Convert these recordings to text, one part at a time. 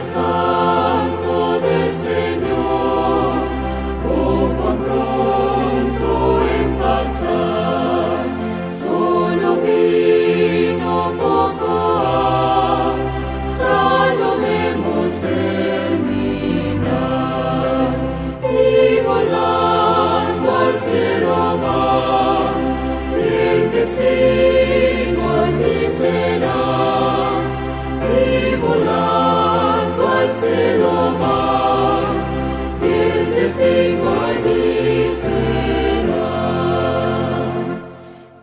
santo del Señor, oh cuán pronto en pasar, solo vino poco ha, ya lo vemos terminar, y volando al cielo va, el testigo allí será, y volando al cielo va, fiel testigo allí será.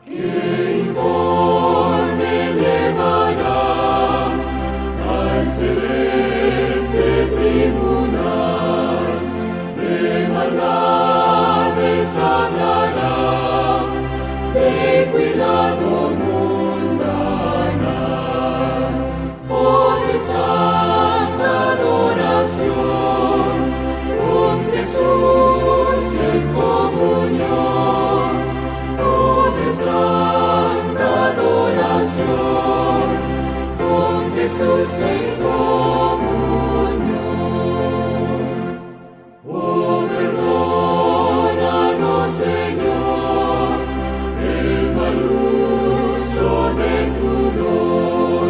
Que informe llevará al celeste tribunal, de maldades hablará, de cuidado mundana, oh de santa adoración, con Jesús en comunión, oh de santa adoración, con Jesús en comunión. Oh, perdónanos, Señor, el mal uso de tu don,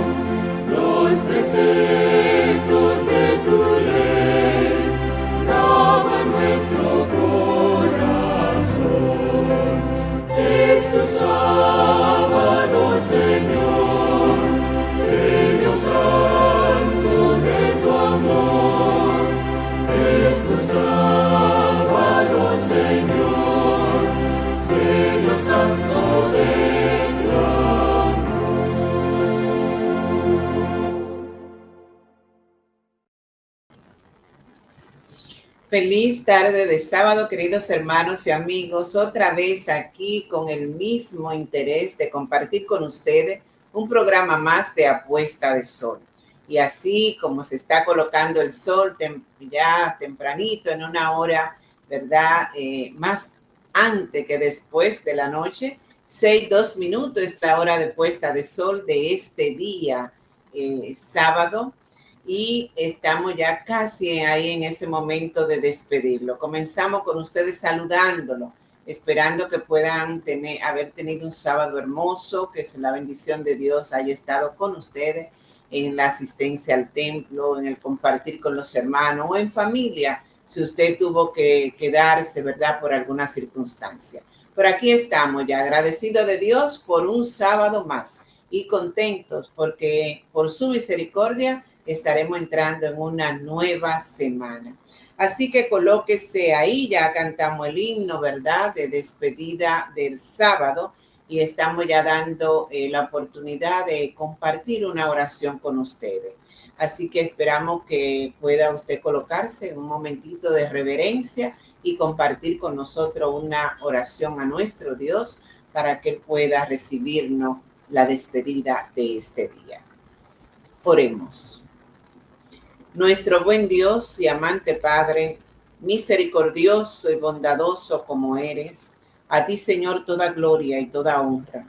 los preceptos de tu ley, graba en nuestro corazón. Es tu sábado, Señor, sello santo de tu amor. Es tu sábado, Señor, sello santo de tu amor. Feliz tarde de sábado, queridos hermanos y amigos, otra vez aquí con el mismo interés de compartir con ustedes un programa más de Apuesta de Sol. Y así como se está colocando el sol ya tempranito, en una hora, ¿verdad? Más antes que después de la noche, 6:02 minutos es la hora de puesta de sol de este día, sábado. Y estamos ya casi ahí en ese momento de despedirlo. Comenzamos con ustedes saludándolo, esperando que puedan haber tenido un sábado hermoso, que la bendición de Dios haya estado con ustedes en la asistencia al templo, en el compartir con los hermanos o en familia, si usted tuvo que quedarse, ¿verdad?, por alguna circunstancia. Por aquí estamos ya, agradecidos de Dios por un sábado más y contentos porque por su misericordia estaremos entrando en una nueva semana. Así que colóquese ahí, ya cantamos el himno, ¿verdad?, de despedida del sábado y estamos ya dando la oportunidad de compartir una oración con ustedes. Así que esperamos que pueda usted colocarse en un momentito de reverencia y compartir con nosotros una oración a nuestro Dios para que Él pueda recibirnos la despedida de este día. Oremos. Nuestro buen Dios y amante Padre, misericordioso y bondadoso como eres, a ti, Señor, toda gloria y toda honra.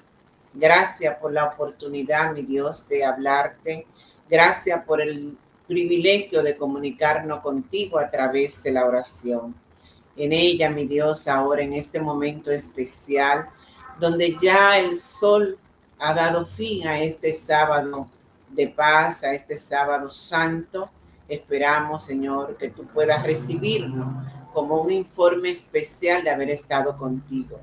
Gracias por la oportunidad, mi Dios, de hablarte. Gracias por el privilegio de comunicarnos contigo a través de la oración. En ella, mi Dios, ahora en este momento especial, donde ya el sol ha dado fin a este sábado de paz, a este sábado santo, esperamos, Señor, que tú puedas recibirnos como un informe especial de haber estado contigo,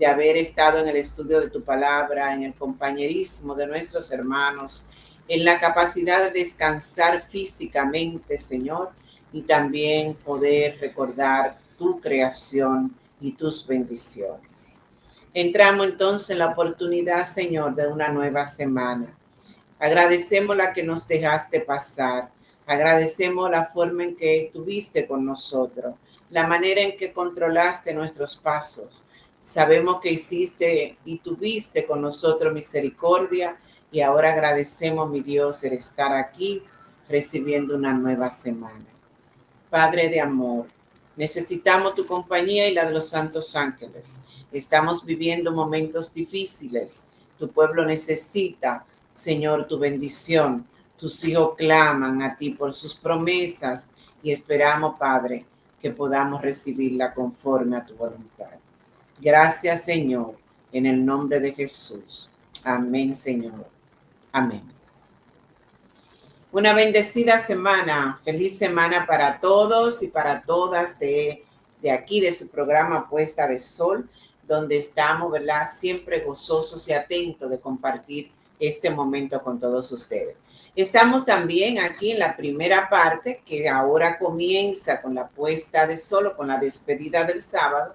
de haber estado en el estudio de tu palabra, en el compañerismo de nuestros hermanos, en la capacidad de descansar físicamente, Señor, y también poder recordar tu creación y tus bendiciones. Entramos entonces en la oportunidad, Señor, de una nueva semana. Agradecemos la que nos dejaste pasar. Agradecemos la forma en que estuviste con nosotros, la manera en que controlaste nuestros pasos. Sabemos que hiciste y tuviste con nosotros misericordia y ahora agradecemos, mi Dios, el estar aquí recibiendo una nueva semana. Padre de amor, necesitamos tu compañía y la de los santos ángeles. Estamos viviendo momentos difíciles. Tu pueblo necesita, Señor, tu bendición, Tus hijos claman a ti por sus promesas y esperamos, Padre, que podamos recibirla conforme a tu voluntad. Gracias, Señor, en el nombre de Jesús. Amén, Señor. Amén. Una bendecida semana, feliz semana para todos y para todas de aquí, de su programa Puesta de Sol, donde estamos, ¿verdad? Siempre gozosos y atentos de compartir este momento con todos ustedes. Estamos también aquí en la primera parte, que ahora comienza con la puesta de sol, con la despedida del sábado,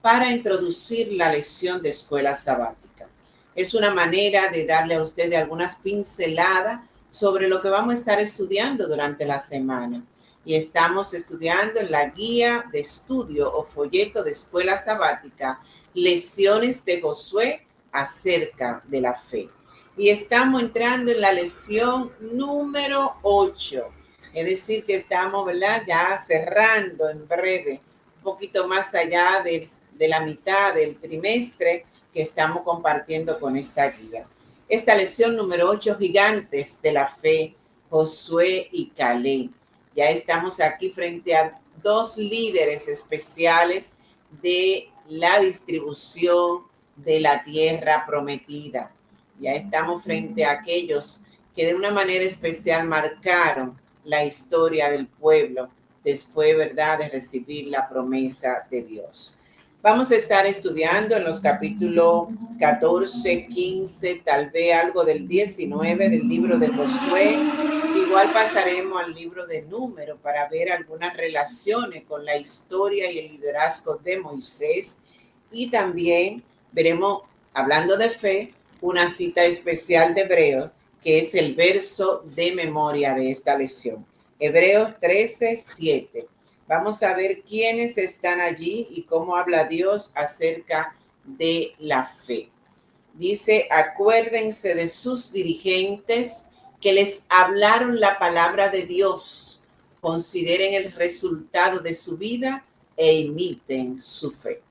para introducir la lección de escuela sabática. Es una manera de darle a ustedes algunas pinceladas sobre lo que vamos a estar estudiando durante la semana. Y estamos estudiando en la guía de estudio o folleto de escuela sabática, lecciones de Josué acerca de la fe. Y estamos entrando en la lección número 8. Es decir, que estamos, ¿verdad?, ya cerrando en breve, un poquito más allá de la mitad del trimestre que estamos compartiendo con esta guía. Esta lección número 8, gigantes de la fe, Josué y Caleb. Ya estamos aquí frente a dos líderes especiales de la distribución de la tierra prometida. Ya estamos frente a aquellos que de una manera especial marcaron la historia del pueblo después, ¿verdad?, de recibir la promesa de Dios. Vamos a estar estudiando en los capítulos 14, 15, tal vez algo del 19 del libro de Josué. Igual pasaremos al libro de Números para ver algunas relaciones con la historia y el liderazgo de Moisés. Y también veremos, hablando de fe, una cita especial de Hebreos, que es el verso de memoria de esta lección. Hebreos 13, 7. Vamos a ver quiénes están allí y cómo habla Dios acerca de la fe. Dice, acuérdense de sus dirigentes que les hablaron la palabra de Dios. Consideren el resultado de su vida e imiten su fe.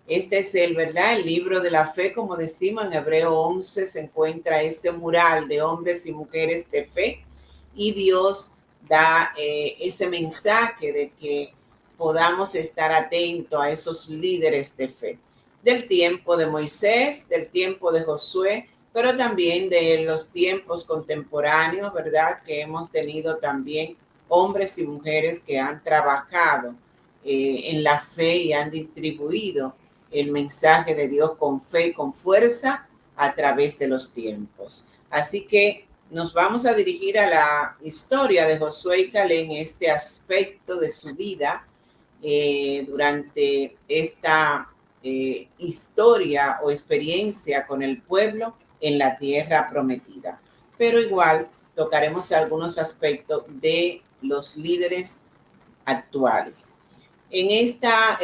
Este es el libro de la fe, como decimos en Hebreo 11, se encuentra ese mural de hombres y mujeres de fe y Dios da ese mensaje de que podamos estar atentos a esos líderes de fe. Del tiempo de Moisés, del tiempo de Josué, pero también de los tiempos contemporáneos, ¿verdad? Que hemos tenido también hombres y mujeres que han trabajado en la fe y han distribuido el mensaje de Dios con fe y con fuerza a través de los tiempos. Así que nos vamos a dirigir a la historia de Josué y Caleb en este aspecto de su vida durante esta historia o experiencia con el pueblo en la tierra prometida. Pero igual tocaremos algunos aspectos de los líderes actuales. En esta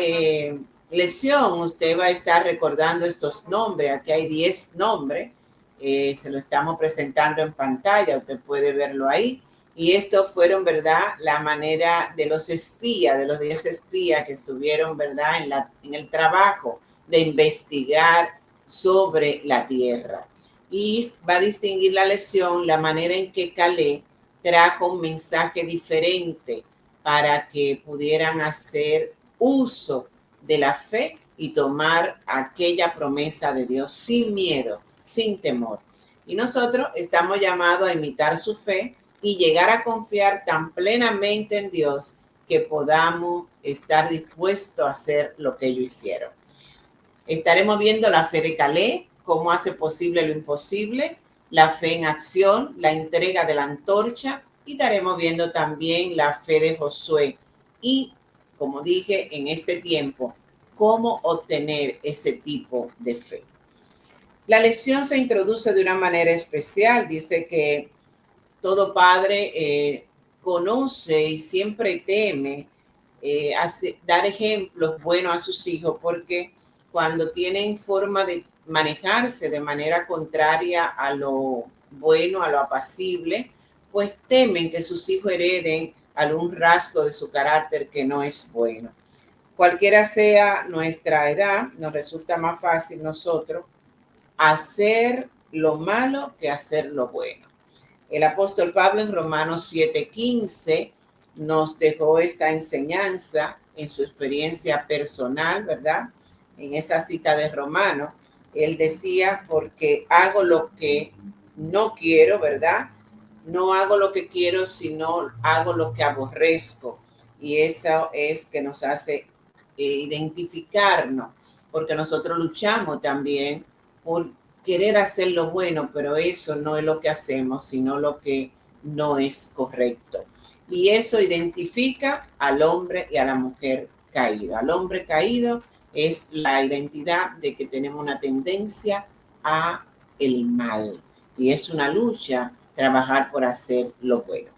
lección usted va a estar recordando estos nombres. Aquí hay 10 nombres. Se lo estamos presentando en pantalla. Usted puede verlo ahí. Y estos fueron, ¿verdad?, la manera de los espías, de los 10 espías que estuvieron, ¿verdad?, en el trabajo de investigar sobre la tierra. Y va a distinguir la lección la manera en que Caleb trajo un mensaje diferente para que pudieran hacer uso de la fe y tomar aquella promesa de Dios sin miedo, sin temor. Y nosotros estamos llamados a imitar su fe y llegar a confiar tan plenamente en Dios que podamos estar dispuestos a hacer lo que ellos hicieron. Estaremos viendo la fe de Caleb, cómo hace posible lo imposible, la fe en acción, la entrega de la antorcha, y estaremos viendo también la fe de Josué y, como dije, en este tiempo, cómo obtener ese tipo de fe. La lección se introduce de una manera especial. Dice que todo padre conoce y siempre teme dar ejemplos buenos a sus hijos, porque cuando tienen forma de manejarse de manera contraria a lo bueno, a lo apacible, pues temen que sus hijos hereden algún rasgo de su carácter que no es bueno. Cualquiera sea nuestra edad, nos resulta más fácil nosotros hacer lo malo que hacer lo bueno. El apóstol Pablo en Romanos 7:15 nos dejó esta enseñanza en su experiencia personal, ¿verdad? En esa cita de Romanos, él decía, porque hago lo que no quiero, ¿verdad? No hago lo que quiero, sino hago lo que aborrezco. Y eso es que nos hace identificarnos, porque nosotros luchamos también por querer hacer lo bueno, pero eso no es lo que hacemos, sino lo que no es correcto. Y eso identifica al hombre y a la mujer caído. Al hombre caído es la identidad de que tenemos una tendencia a el mal. Y es una lucha trabajar por hacer lo bueno.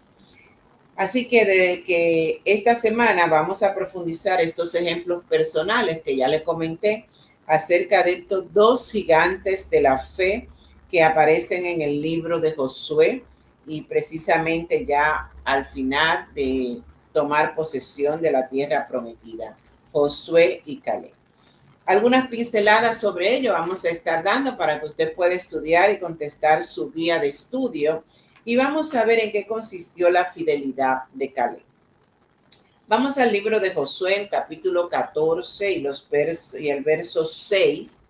Así que desde que esta semana vamos a profundizar estos ejemplos personales que ya les comenté acerca de estos dos gigantes de la fe que aparecen en el libro de Josué y precisamente ya al final de tomar posesión de la tierra prometida, Josué y Caleb. Algunas pinceladas sobre ello vamos a estar dando para que usted pueda estudiar y contestar su guía de estudio. Y vamos a ver en qué consistió la fidelidad de Caleb. Vamos al libro de Josué, el capítulo 14 y el verso 6.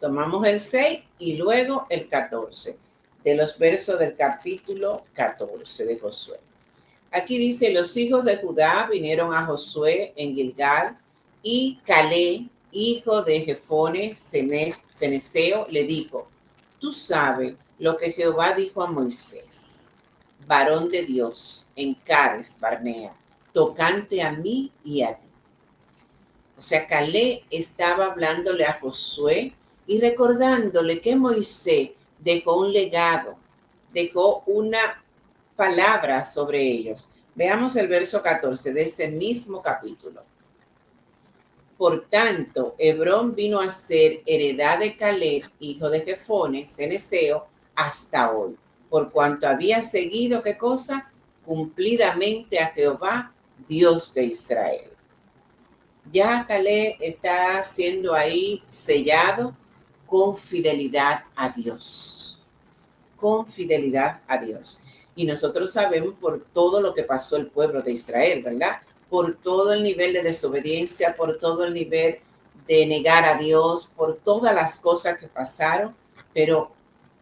Tomamos el 6 y luego el 14 de los versos del capítulo 14 de Josué. Aquí dice, los hijos de Judá vinieron a Josué en Gilgal y Caleb, hijo de Jefone ceneseo, le dijo, tú sabes lo que Jehová dijo a Moisés, varón de Dios, en Cades Barnea, tocante a mí y a ti. O sea, Caleb estaba hablándole a Josué y recordándole que Moisés dejó un legado, dejó una palabra sobre ellos. Veamos el verso 14 de ese mismo capítulo. Por tanto, Hebrón vino a ser heredad de Caleb, hijo de Jefone, ceneseo, hasta hoy, por cuanto había seguido, ¿qué cosa? Cumplidamente a Jehová, Dios de Israel. Ya Caleb está siendo ahí sellado con fidelidad a Dios. Con fidelidad a Dios. Y nosotros sabemos por todo lo que pasó el pueblo de Israel, ¿verdad? Por todo el nivel de desobediencia, por todo el nivel de negar a Dios, por todas las cosas que pasaron, pero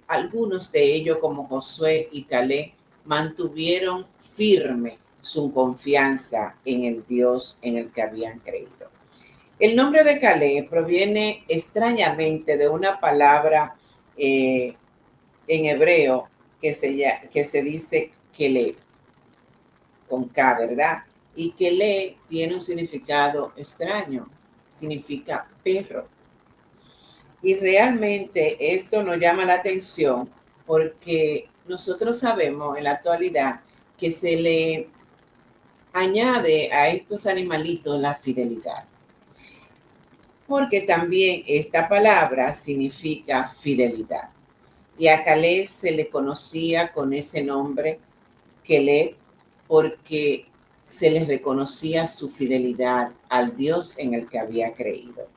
algunos de ellos, como Josué y Caleb, mantuvieron firme su confianza en el Dios en el que habían creído. El nombre de Caleb proviene extrañamente de una palabra en hebreo que se dice Keleb, con K, ¿verdad? Y Keleb tiene un significado extraño, significa perro. Y realmente esto nos llama la atención porque nosotros sabemos en la actualidad que se le añade a estos animalitos la fidelidad. Porque también esta palabra significa fidelidad. Y a Caleb se le conocía con ese nombre, Keleb, porque se le reconocía su fidelidad al Dios en el que había creído.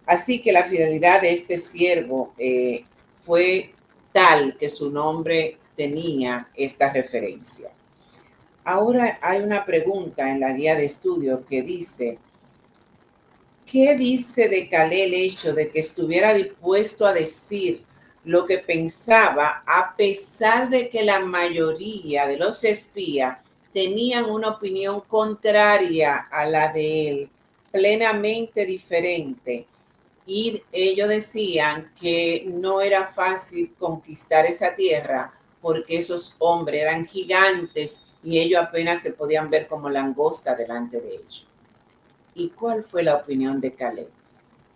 Así que la fidelidad de este siervo fue tal que su nombre tenía esta referencia. Ahora hay una pregunta en la guía de estudio que dice, ¿qué dice de Caleb el hecho de que estuviera dispuesto a decir lo que pensaba a pesar de que la mayoría de los espías tenían una opinión contraria a la de él, plenamente diferente? Y ellos decían que no era fácil conquistar esa tierra porque esos hombres eran gigantes y ellos apenas se podían ver como langosta delante de ellos. ¿Y cuál fue la opinión de Caleb?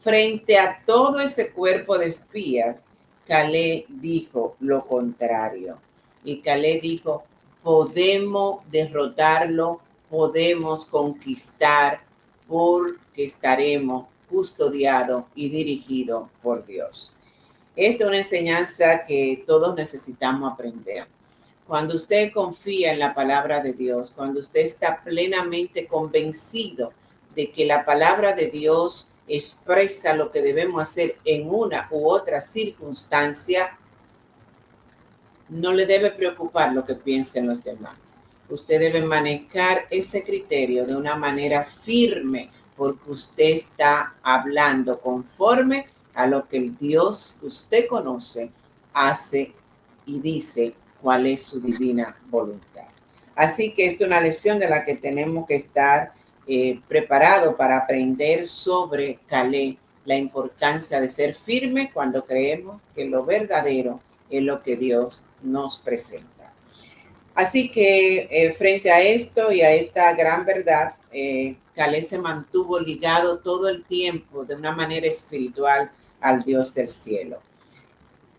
Frente a todo ese cuerpo de espías, Caleb dijo lo contrario. Y Caleb dijo, podemos derrotarlo, podemos conquistar, porque estaremos custodiados y dirigidos por Dios. Esta es una enseñanza que todos necesitamos aprender. Cuando usted confía en la palabra de Dios, cuando usted está plenamente convencido de que la palabra de Dios expresa lo que debemos hacer en una u otra circunstancia, No le debe preocupar lo que piensen los demás. Usted debe manejar ese criterio de una manera firme, porque usted está hablando conforme a lo que el Dios que usted conoce hace y dice cuál es su divina voluntad. Así que esta es una lección de la que tenemos que estar preparados para aprender sobre Caleb, la importancia de ser firme cuando creemos que lo verdadero es lo que Dios nos presenta. Así que frente a esto y a esta gran verdad, Caleb se mantuvo ligado todo el tiempo de una manera espiritual al Dios del cielo.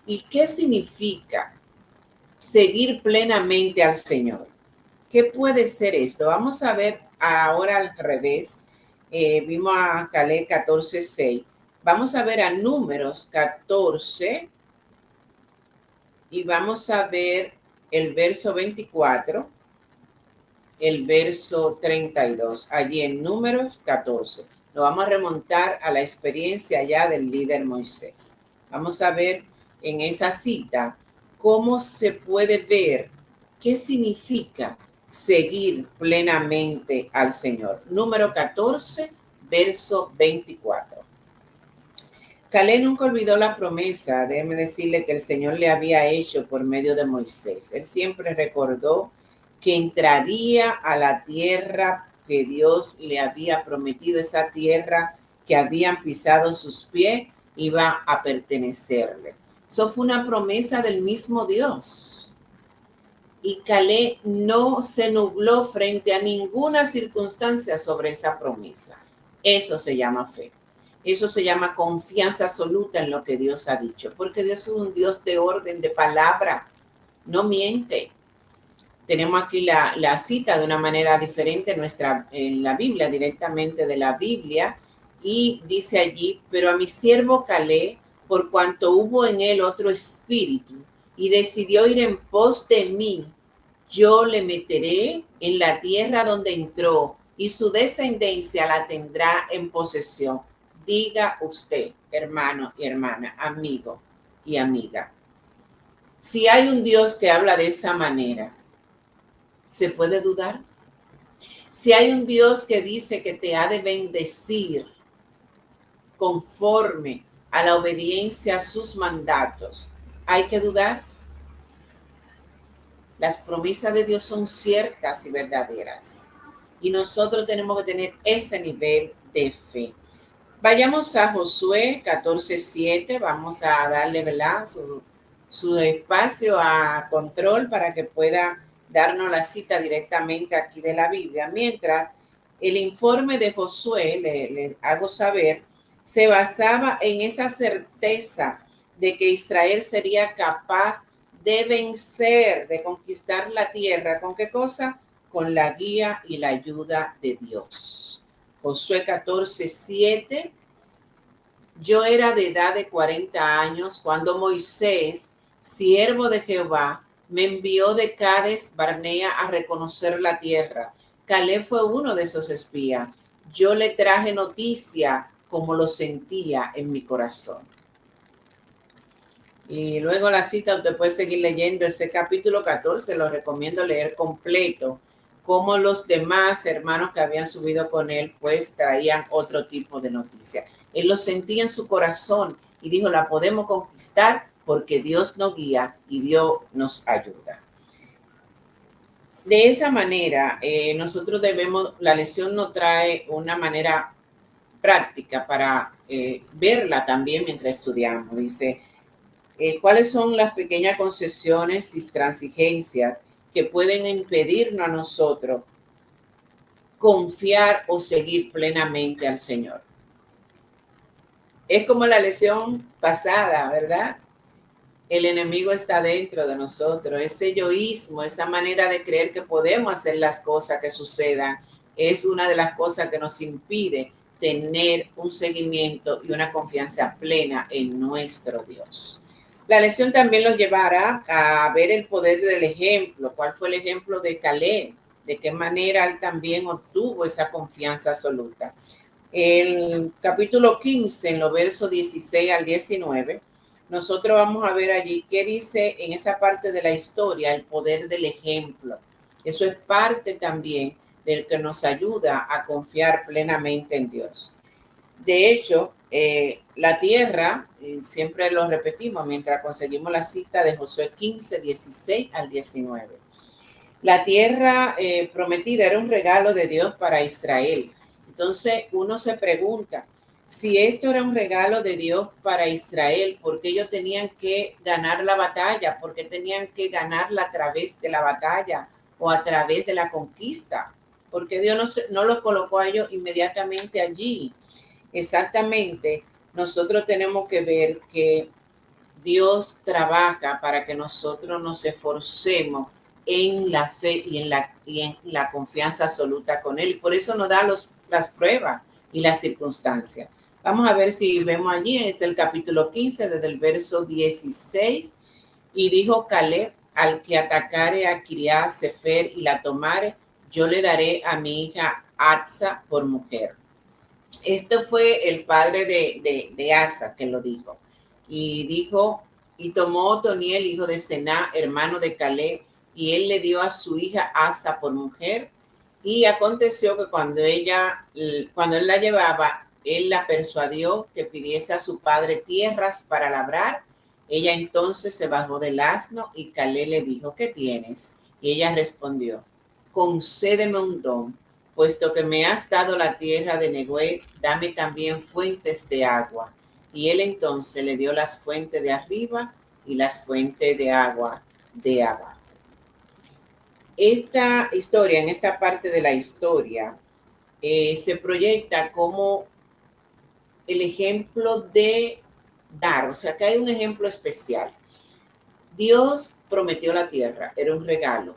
¿Y qué significa seguir plenamente al Señor? ¿Qué puede ser esto? Vamos a ver ahora al revés. Vimos a Caleb 14:6. Vamos a ver a Números 14 y vamos a ver el verso 24, el verso 32, allí en Números 14. Lo vamos a remontar a la experiencia ya del líder Moisés. Vamos a ver en esa cita cómo se puede ver qué significa seguir plenamente al Señor. Número 14, verso 24. Caleb nunca olvidó la promesa, déjeme decirle, que el Señor le había hecho por medio de Moisés. Él siempre recordó que entraría a la tierra que Dios le había prometido, esa tierra que habían pisado sus pies, iba a pertenecerle. Eso fue una promesa del mismo Dios. Y Caleb no se nubló frente a ninguna circunstancia sobre esa promesa. Eso se llama fe. Eso se llama confianza absoluta en lo que Dios ha dicho, porque Dios es un Dios de orden, de palabra, no miente. Tenemos aquí la cita de una manera diferente en la Biblia, directamente de la Biblia, y dice allí: pero a mi siervo Caleb, por cuanto hubo en él otro espíritu, y decidió ir en pos de mí, yo le meteré en la tierra donde entró, y su descendencia la tendrá en posesión. Diga usted, hermano y hermana, amigo y amiga, si hay un Dios que habla de esa manera, ¿se puede dudar? Si hay un Dios que dice que te ha de bendecir conforme a la obediencia a sus mandatos, ¿hay que dudar? Las promesas de Dios son ciertas y verdaderas, y nosotros tenemos que tener ese nivel de fe. Vayamos a Josué 14:7, vamos a darle, ¿verdad?, su espacio a control para que pueda darnos la cita directamente aquí de la Biblia. Mientras, el informe de Josué, le hago saber, se basaba en esa certeza de que Israel sería capaz de vencer, de conquistar la tierra. ¿Con qué cosa? Con la guía y la ayuda de Dios. Josué 14:7. Yo era de edad de 40 años cuando Moisés, siervo de Jehová, me envió de Cades Barnea a reconocer la tierra. Caleb fue uno de esos espías. Yo le traje noticia como lo sentía en mi corazón. Y luego la cita, usted puede seguir leyendo ese capítulo 14, lo recomiendo leer completo, como los demás hermanos que habían subido con él, pues traían otro tipo de noticia. Él lo sentía en su corazón y dijo: la podemos conquistar porque Dios nos guía y Dios nos ayuda. De esa manera, nosotros debemos, la lección nos trae una manera práctica para verla también mientras estudiamos. Dice: ¿cuáles son las pequeñas concesiones y transigencias que pueden impedirnos a nosotros confiar o seguir plenamente al Señor? Es como la lección pasada, ¿verdad? El enemigo está dentro de nosotros. Ese egoísmo, esa manera de creer que podemos hacer las cosas que sucedan, es una de las cosas que nos impide tener un seguimiento y una confianza plena en nuestro Dios. La lección también los llevará a ver el poder del ejemplo. ¿Cuál fue el ejemplo de Caleb? ¿De qué manera él también obtuvo esa confianza absoluta? El capítulo 15, en los versos 16 al 19, nosotros vamos a ver allí qué dice en esa parte de la historia, el poder del ejemplo. Eso es parte también del que nos ayuda a confiar plenamente en Dios. De hecho, la tierra, siempre lo repetimos mientras conseguimos la cita de Josué 15, 16 al 19. La tierra prometida era un regalo de Dios para Israel. Entonces uno se pregunta, si esto era un regalo de Dios para Israel, ¿por qué ellos tenían que ganar la batalla? ¿Por qué tenían que ganarla a través de la batalla o a través de la conquista? Porque Dios no los colocó a ellos inmediatamente allí. Exactamente, nosotros tenemos que ver que Dios trabaja para que nosotros nos esforcemos en la fe y en la confianza absoluta con Él. Por eso nos da las pruebas y las circunstancias. Vamos a ver si vemos allí, es el capítulo 15, desde el verso 16. Y dijo Caleb, al que atacare a Kiriat Sefer y la tomare, yo le daré a mi hija Atsa por mujer. Esto fue el padre de Asa que lo dijo. Y dijo, y tomó Otoniel, hijo de Sená, hermano de Caleb, y él le dio a su hija Asa por mujer. Y aconteció que cuando él la llevaba, él la persuadió que pidiese a su padre tierras para labrar. Ella entonces se bajó del asno y Caleb le dijo, ¿qué tienes? Y ella respondió, concédeme un don, puesto que me has dado la tierra de Negué, dame también fuentes de agua. Y él entonces le dio las fuentes de arriba y las fuentes de agua de abajo. Esta historia, en esta parte de la historia, se proyecta como el ejemplo de dar, o sea, que hay un ejemplo especial. Dios prometió la tierra, era un regalo.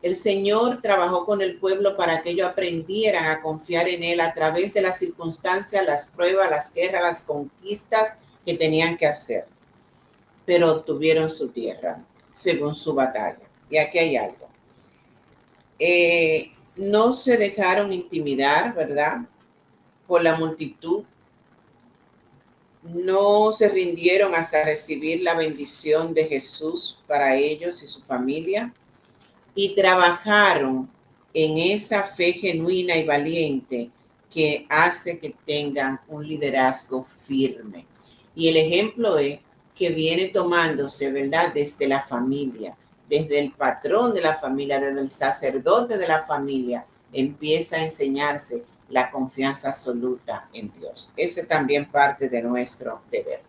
El Señor trabajó con el pueblo para que ellos aprendieran a confiar en Él a través de las circunstancias, las pruebas, las guerras, las conquistas que tenían que hacer. Pero obtuvieron su tierra según su batalla. Y aquí hay algo. No se dejaron intimidar, ¿verdad? Por la multitud. No se rindieron hasta recibir la bendición de Jesús para ellos y su familia. Y trabajaron en esa fe genuina y valiente que hace que tengan un liderazgo firme. Y el ejemplo es que viene tomándose, ¿verdad? Desde la familia, desde el patrón de la familia, desde el sacerdote de la familia, empieza a enseñarse la confianza absoluta en Dios. Ese también parte de nuestro deber.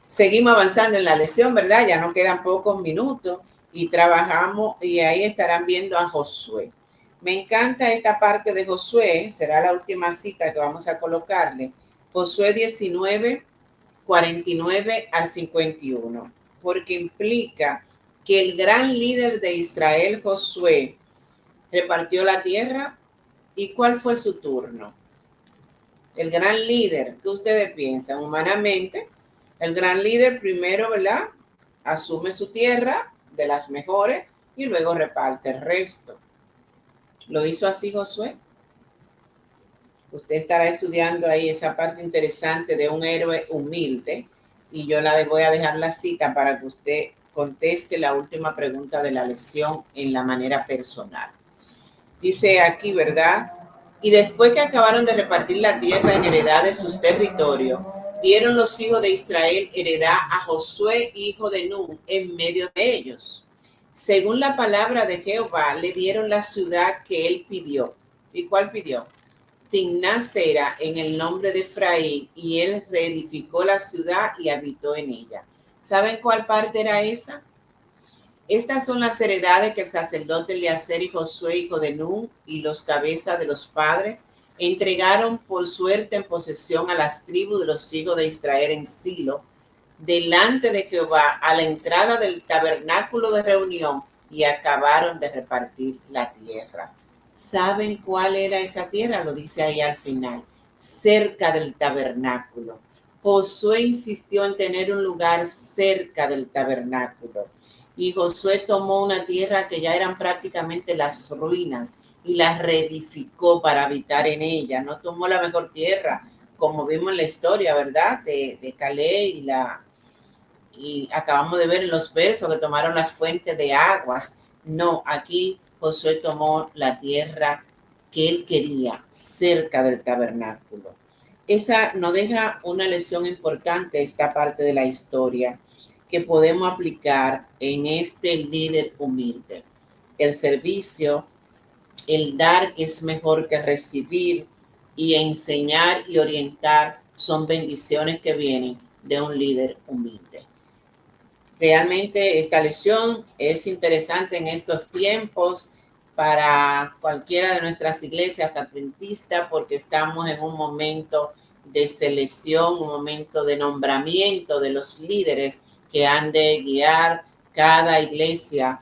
Seguimos avanzando en la lección, ¿verdad? Ya no quedan pocos minutos y trabajamos y ahí estarán viendo a Josué. Me encanta esta parte de Josué, será la última cita que vamos a colocarle. Josué 19, 49 al 51, porque implica que el gran líder de Israel, Josué, repartió la tierra. ¿Y cuál fue su turno? El gran líder, ¿qué ustedes piensan? Humanamente, el gran líder primero, ¿verdad? Asume su tierra de las mejores y luego reparte el resto. ¿Lo hizo así Josué? Usted estará estudiando ahí esa parte interesante de un héroe humilde y yo voy a dejar la cita para que usted conteste la última pregunta de la lección en la manera personal. Dice aquí, ¿verdad? Y después que acabaron de repartir la tierra en heredad de sus territorios, dieron los hijos de Israel heredad a Josué, hijo de Nun, en medio de ellos. Según la palabra de Jehová, le dieron la ciudad que él pidió. ¿Y cuál pidió? Timnat-Sera, en el nombre de Efraín, y él reedificó la ciudad y habitó en ella. ¿Saben cuál parte era esa? Estas son las heredades que el sacerdote Eleazar y Josué, hijo de Nun, y los cabezas de los padres entregaron por suerte en posesión a las tribus de los hijos de Israel en Silo, delante de Jehová, a la entrada del tabernáculo de reunión, y acabaron de repartir la tierra. ¿Saben cuál era esa tierra? Lo dice ahí al final, cerca del tabernáculo. Josué insistió en tener un lugar cerca del tabernáculo. Y Josué tomó una tierra que ya eran prácticamente las ruinas y la reedificó para habitar en ella. No tomó la mejor tierra, como vimos en la historia, ¿verdad? De Caleb y acabamos de ver en los versos que tomaron las fuentes de aguas. No, aquí Josué tomó la tierra que él quería, cerca del tabernáculo. Esa nos deja una lección importante, esta parte de la historia, que podemos aplicar en este líder humilde. El servicio, el dar es mejor que recibir, y enseñar y orientar son bendiciones que vienen de un líder humilde. Realmente esta lección es interesante en estos tiempos para cualquiera de nuestras iglesias adventistas, porque estamos en un momento de selección, un momento de nombramiento de los líderes que han de guiar cada iglesia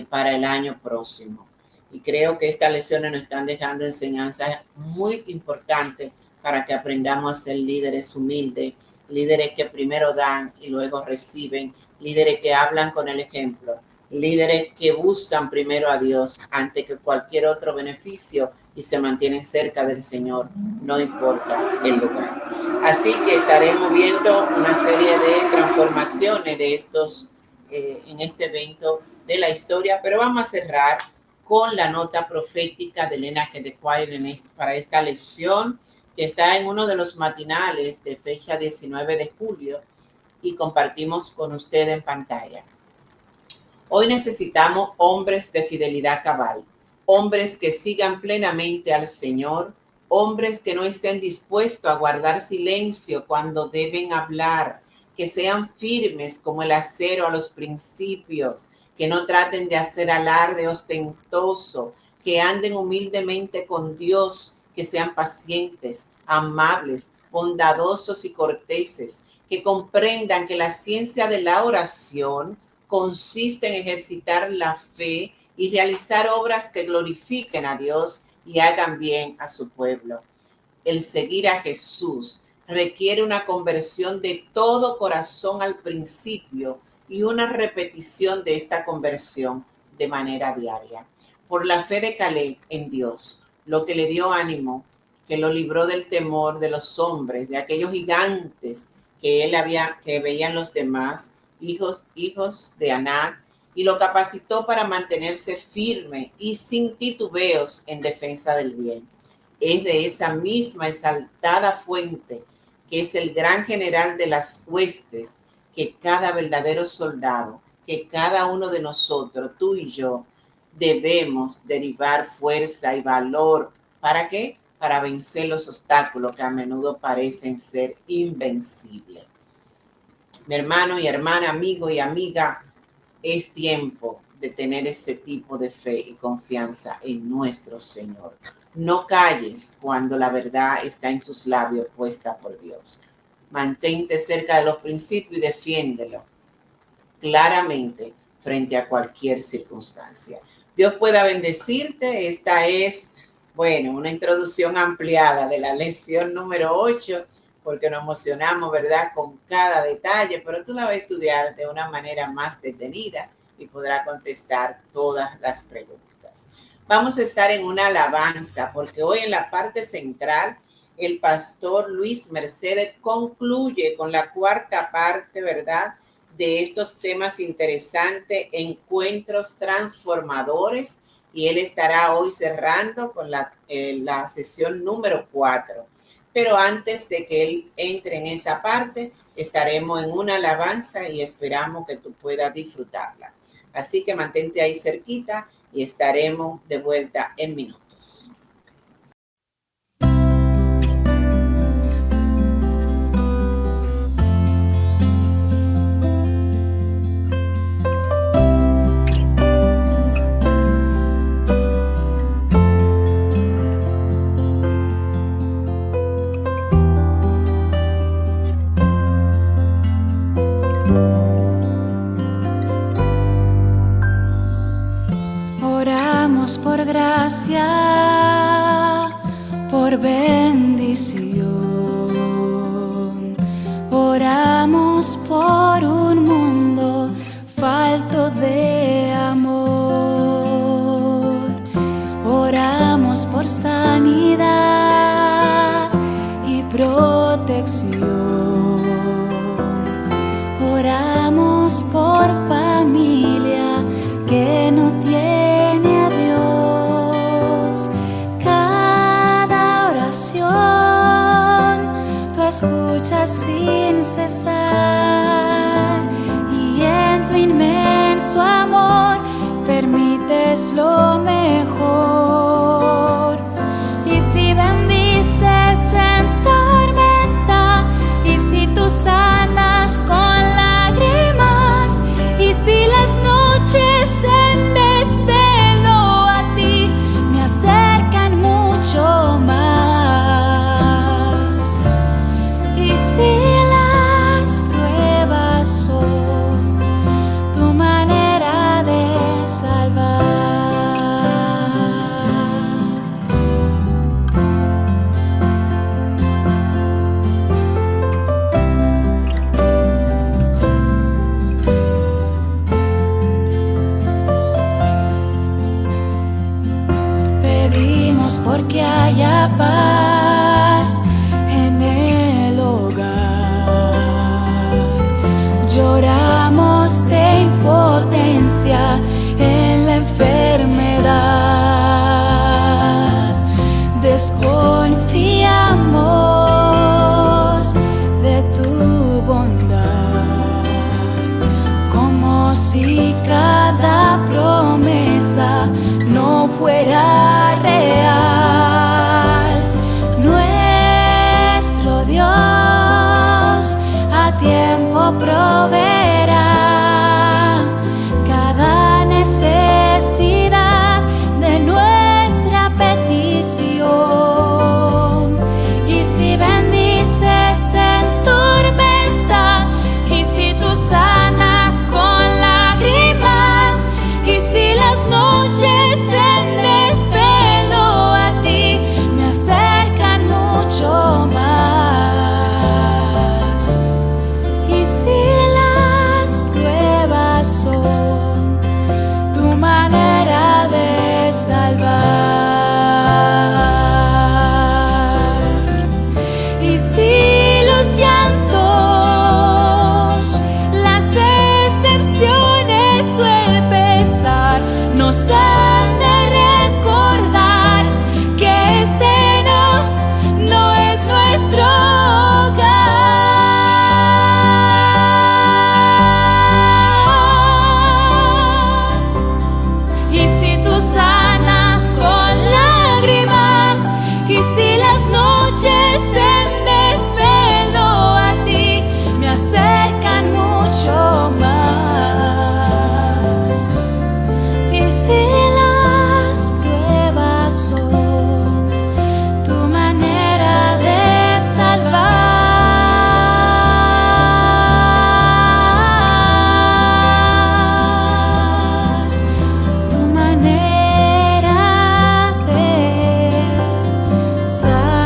para el año próximo. Y creo que estas lecciones nos están dejando enseñanzas muy importantes para que aprendamos a ser líderes humildes, líderes que primero dan y luego reciben, líderes que hablan con el ejemplo, líderes que buscan primero a Dios antes que cualquier otro beneficio y se mantienen cerca del Señor, no importa el lugar. Así que estaremos viendo una serie de transformaciones de estos en este evento de la historia, pero vamos a cerrar con la nota profética de Elena Kedequair para esta lección, que está en uno de los matinales de fecha 19 de julio y compartimos con usted en pantalla. Hoy necesitamos hombres de fidelidad cabal, hombres que sigan plenamente al Señor, hombres que no estén dispuestos a guardar silencio cuando deben hablar, que sean firmes como el acero a los principios, que no traten de hacer alarde ostentoso, que anden humildemente con Dios, que sean pacientes, amables, bondadosos y corteses, que comprendan que la ciencia de la oración consiste en ejercitar la fe y realizar obras que glorifiquen a Dios y hagan bien a su pueblo. El seguir a Jesús requiere una conversión de todo corazón al principio y una repetición de esta conversión de manera diaria. Por la fe de Caleb en Dios, lo que le dio ánimo, que lo libró del temor de los hombres, de aquellos gigantes que veían los demás, hijos de Anak, y lo capacitó para mantenerse firme y sin titubeos en defensa del bien. Es de esa misma exaltada fuente, que es el gran general de las huestes, que cada verdadero soldado, que cada uno de nosotros, tú y yo, debemos derivar fuerza y valor. ¿Para qué? Para vencer los obstáculos que a menudo parecen ser invencibles. Mi hermano y hermana, amigo y amiga, es tiempo de tener ese tipo de fe y confianza en nuestro Señor. No calles cuando la verdad está en tus labios puesta por Dios. Mantente cerca de los principios y defiéndelo claramente frente a cualquier circunstancia. Dios pueda bendecirte. Esta es, una introducción ampliada de la lección número 8, porque nos emocionamos, ¿verdad?, con cada detalle, pero tú la vas a estudiar de una manera más detenida y podrás contestar todas las preguntas. Vamos a estar en una alabanza, porque hoy en la parte central el pastor Luis Mercedes concluye con la cuarta parte, ¿verdad?, de estos temas interesantes, encuentros transformadores, y él estará hoy cerrando con la sesión número 4. Pero antes de que él entre en esa parte, estaremos en una alabanza y esperamos que tú puedas disfrutarla. Así que mantente ahí cerquita y estaremos de vuelta en minutos. Por gracia, por bendición, oramos por un mundo falto de amor, oramos por sanidad y protección, oramos escuchas sin cesar y en tu inmenso amor permites lo mejor. Y si bendices en tormenta, y si tú sanas con lágrimas, y si las noches en desvelo a ti me acercan mucho más, y si las pruebas son tu manera de salvar. Pedimos porque haya paz en el hogar. Lloramos de impotencia en la enfermedad. Desconfiamos de tu bondad, como si cada promesa no fuera real. Nuestro Dios a tiempo proveerá cada necesidad de nuestra petición. Y si bendices en tormenta, y si tú sanas con lágrimas, y si las noches en desvelo a ti me acercan mucho más, y si las pruebas son tu manera de salvar, y si los llantos, las decepciones o el pesar nos han de recordar que este no es nuestro hogar. Y si tú sanas con lágrimas, y si las noches en desvelo a ti me acercan mucho más, y si las pruebas son tu manera de salvar, tu manera de salvar.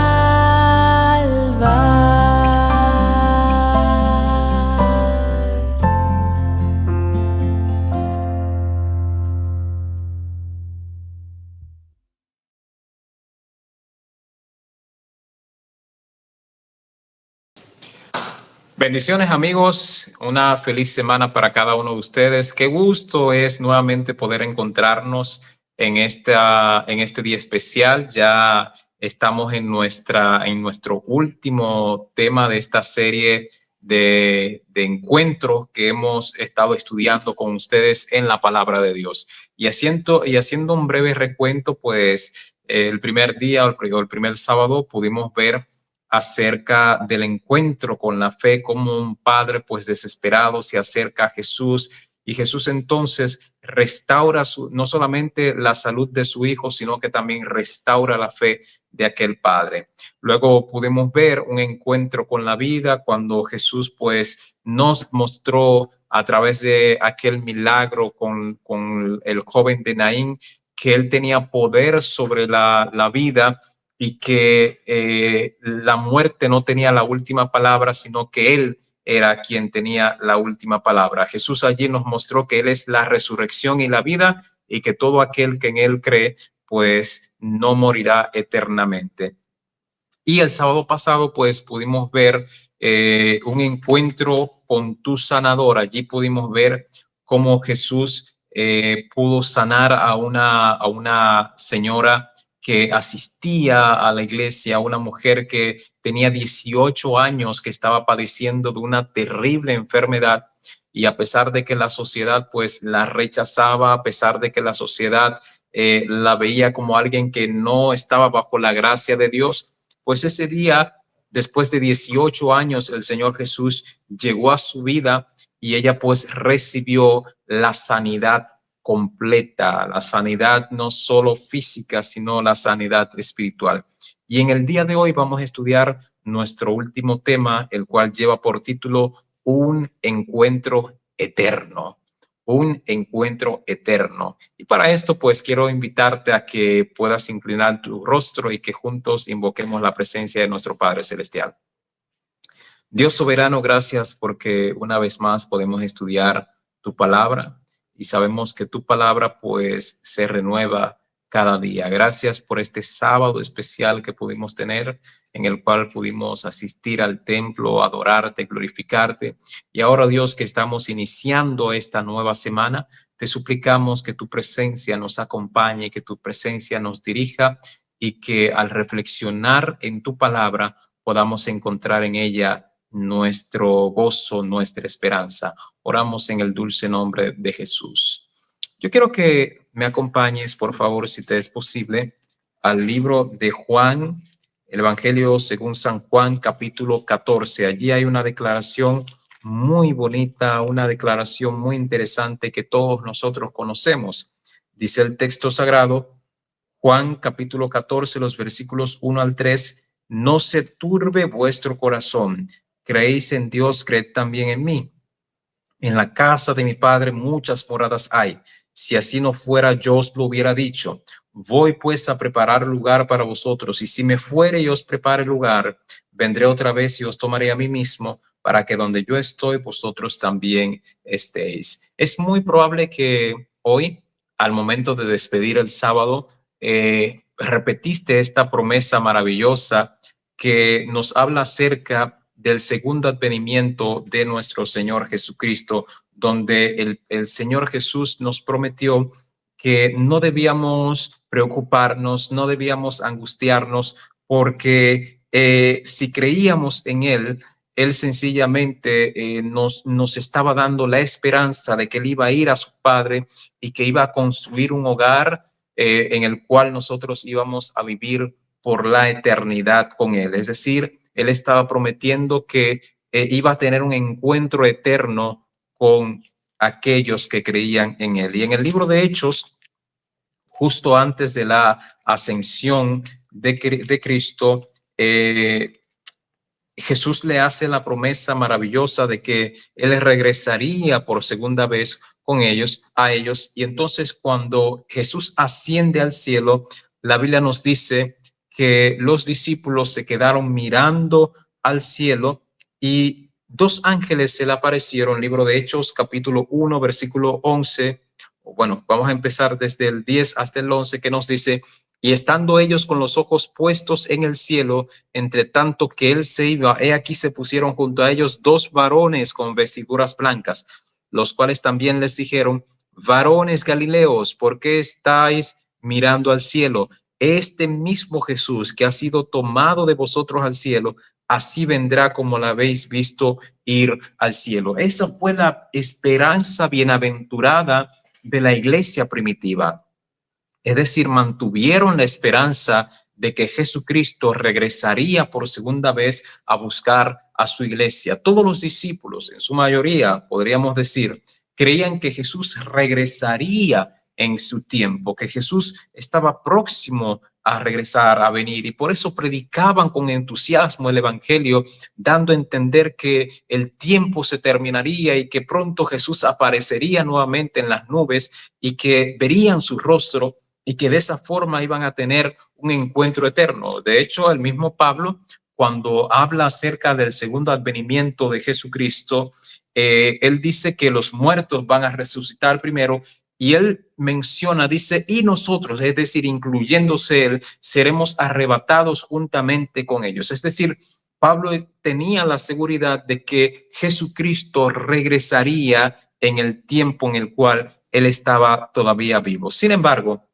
Bendiciones amigos, una feliz semana para cada uno de ustedes. Qué gusto es nuevamente poder encontrarnos en este día especial. Ya estamos en nuestro último tema de esta serie de encuentros que hemos estado estudiando con ustedes en la palabra de Dios. Y haciendo un breve recuento, pues el primer día o el primer sábado pudimos ver acerca del encuentro con la fe, como un padre pues desesperado se acerca a Jesús, y Jesús entonces restaura no solamente la salud de su hijo, sino que también restaura la fe de aquel padre. Luego pudimos ver un encuentro con la vida cuando Jesús pues nos mostró a través de aquel milagro con el joven de Naín que él tenía poder sobre la vida, y que la muerte no tenía la última palabra, sino que él era quien tenía la última palabra. Jesús allí nos mostró que él es la resurrección y la vida, y que todo aquel que en él cree, pues no morirá eternamente. Y el sábado pasado, pues pudimos ver un encuentro con tu sanador. Allí pudimos ver cómo Jesús pudo sanar a una señora que asistía a la iglesia, una mujer que tenía 18 años, que estaba padeciendo de una terrible enfermedad, y a pesar de que la sociedad pues la rechazaba, a pesar de que la sociedad la veía como alguien que no estaba bajo la gracia de Dios, pues ese día, después de 18 años, el Señor Jesús llegó a su vida y ella pues recibió la sanidad completa, la sanidad no solo física, sino la sanidad espiritual. Y en el día de hoy vamos a estudiar nuestro último tema, el cual lleva por título Un encuentro eterno. Un encuentro eterno. Y para esto, pues quiero invitarte a que puedas inclinar tu rostro y que juntos invoquemos la presencia de nuestro Padre Celestial. Dios soberano, gracias porque una vez más podemos estudiar tu palabra y sabemos que tu palabra pues se renueva cada día. Gracias por este sábado especial que pudimos tener, en el cual pudimos asistir al templo, adorarte, glorificarte. Y ahora, Dios, que estamos iniciando esta nueva semana, te suplicamos que tu presencia nos acompañe, que tu presencia nos dirija y que al reflexionar en tu palabra podamos encontrar en ella nuestro gozo, nuestra esperanza. Oramos en el dulce nombre de Jesús. Yo quiero que me acompañes, por favor, si te es posible, al libro de Juan, el Evangelio según San Juan, capítulo 14. Allí hay una declaración muy bonita, una declaración muy interesante que todos nosotros conocemos. Dice el texto sagrado, Juan capítulo 14, los versículos 1 al 3, no se turbe vuestro corazón. Creéis en Dios, creed también en mí. En la casa de mi Padre muchas moradas hay. Si así no fuera, yo os lo hubiera dicho. Voy pues a preparar lugar para vosotros, y si me fuere y os prepare lugar, vendré otra vez y os tomaré a mí mismo, para que donde yo estoy, vosotros también estéis. Es muy probable que hoy, al momento de despedir el sábado, repetiste esta promesa maravillosa que nos habla acerca del segundo advenimiento de nuestro Señor Jesucristo, donde el Señor Jesús nos prometió que no debíamos preocuparnos, no debíamos angustiarnos, porque si creíamos en Él, Él sencillamente nos estaba dando la esperanza de que Él iba a ir a su Padre y que iba a construir un hogar en el cual nosotros íbamos a vivir por la eternidad con Él. Es decir, Él estaba prometiendo que iba a tener un encuentro eterno con aquellos que creían en Él. Y en el libro de Hechos, justo antes de la ascensión de Cristo, Jesús le hace la promesa maravillosa de que Él regresaría por segunda vez con ellos, a ellos. Y entonces cuando Jesús asciende al cielo, la Biblia nos dice que los discípulos se quedaron mirando al cielo y dos ángeles se le aparecieron. Libro de Hechos, capítulo 1, versículo 11. Bueno, vamos a empezar desde el 10 hasta el 11, que nos dice: y estando ellos con los ojos puestos en el cielo, entre tanto que él se iba, he aquí se pusieron junto a ellos dos varones con vestiduras blancas, los cuales también les dijeron: varones Galileos, ¿por qué estáis mirando al cielo? Este mismo Jesús que ha sido tomado de vosotros al cielo, así vendrá como la habéis visto ir al cielo. Esa fue la esperanza bienaventurada de la iglesia primitiva. Es decir, mantuvieron la esperanza de que Jesucristo regresaría por segunda vez a buscar a su iglesia. Todos los discípulos, en su mayoría, podríamos decir, creían que Jesús regresaría en su tiempo, que Jesús estaba próximo a regresar, a venir, y por eso predicaban con entusiasmo el evangelio, dando a entender que el tiempo se terminaría y que pronto Jesús aparecería nuevamente en las nubes y que verían su rostro y que de esa forma iban a tener un encuentro eterno. De hecho, el mismo Pablo, cuando habla acerca del segundo advenimiento de Jesucristo, él dice que los muertos van a resucitar primero. Y él menciona, dice, y nosotros, es decir, incluyéndose él, seremos arrebatados juntamente con ellos. Es decir, Pablo tenía la seguridad de que Jesucristo regresaría en el tiempo en el cual él estaba todavía vivo. Sin embargo,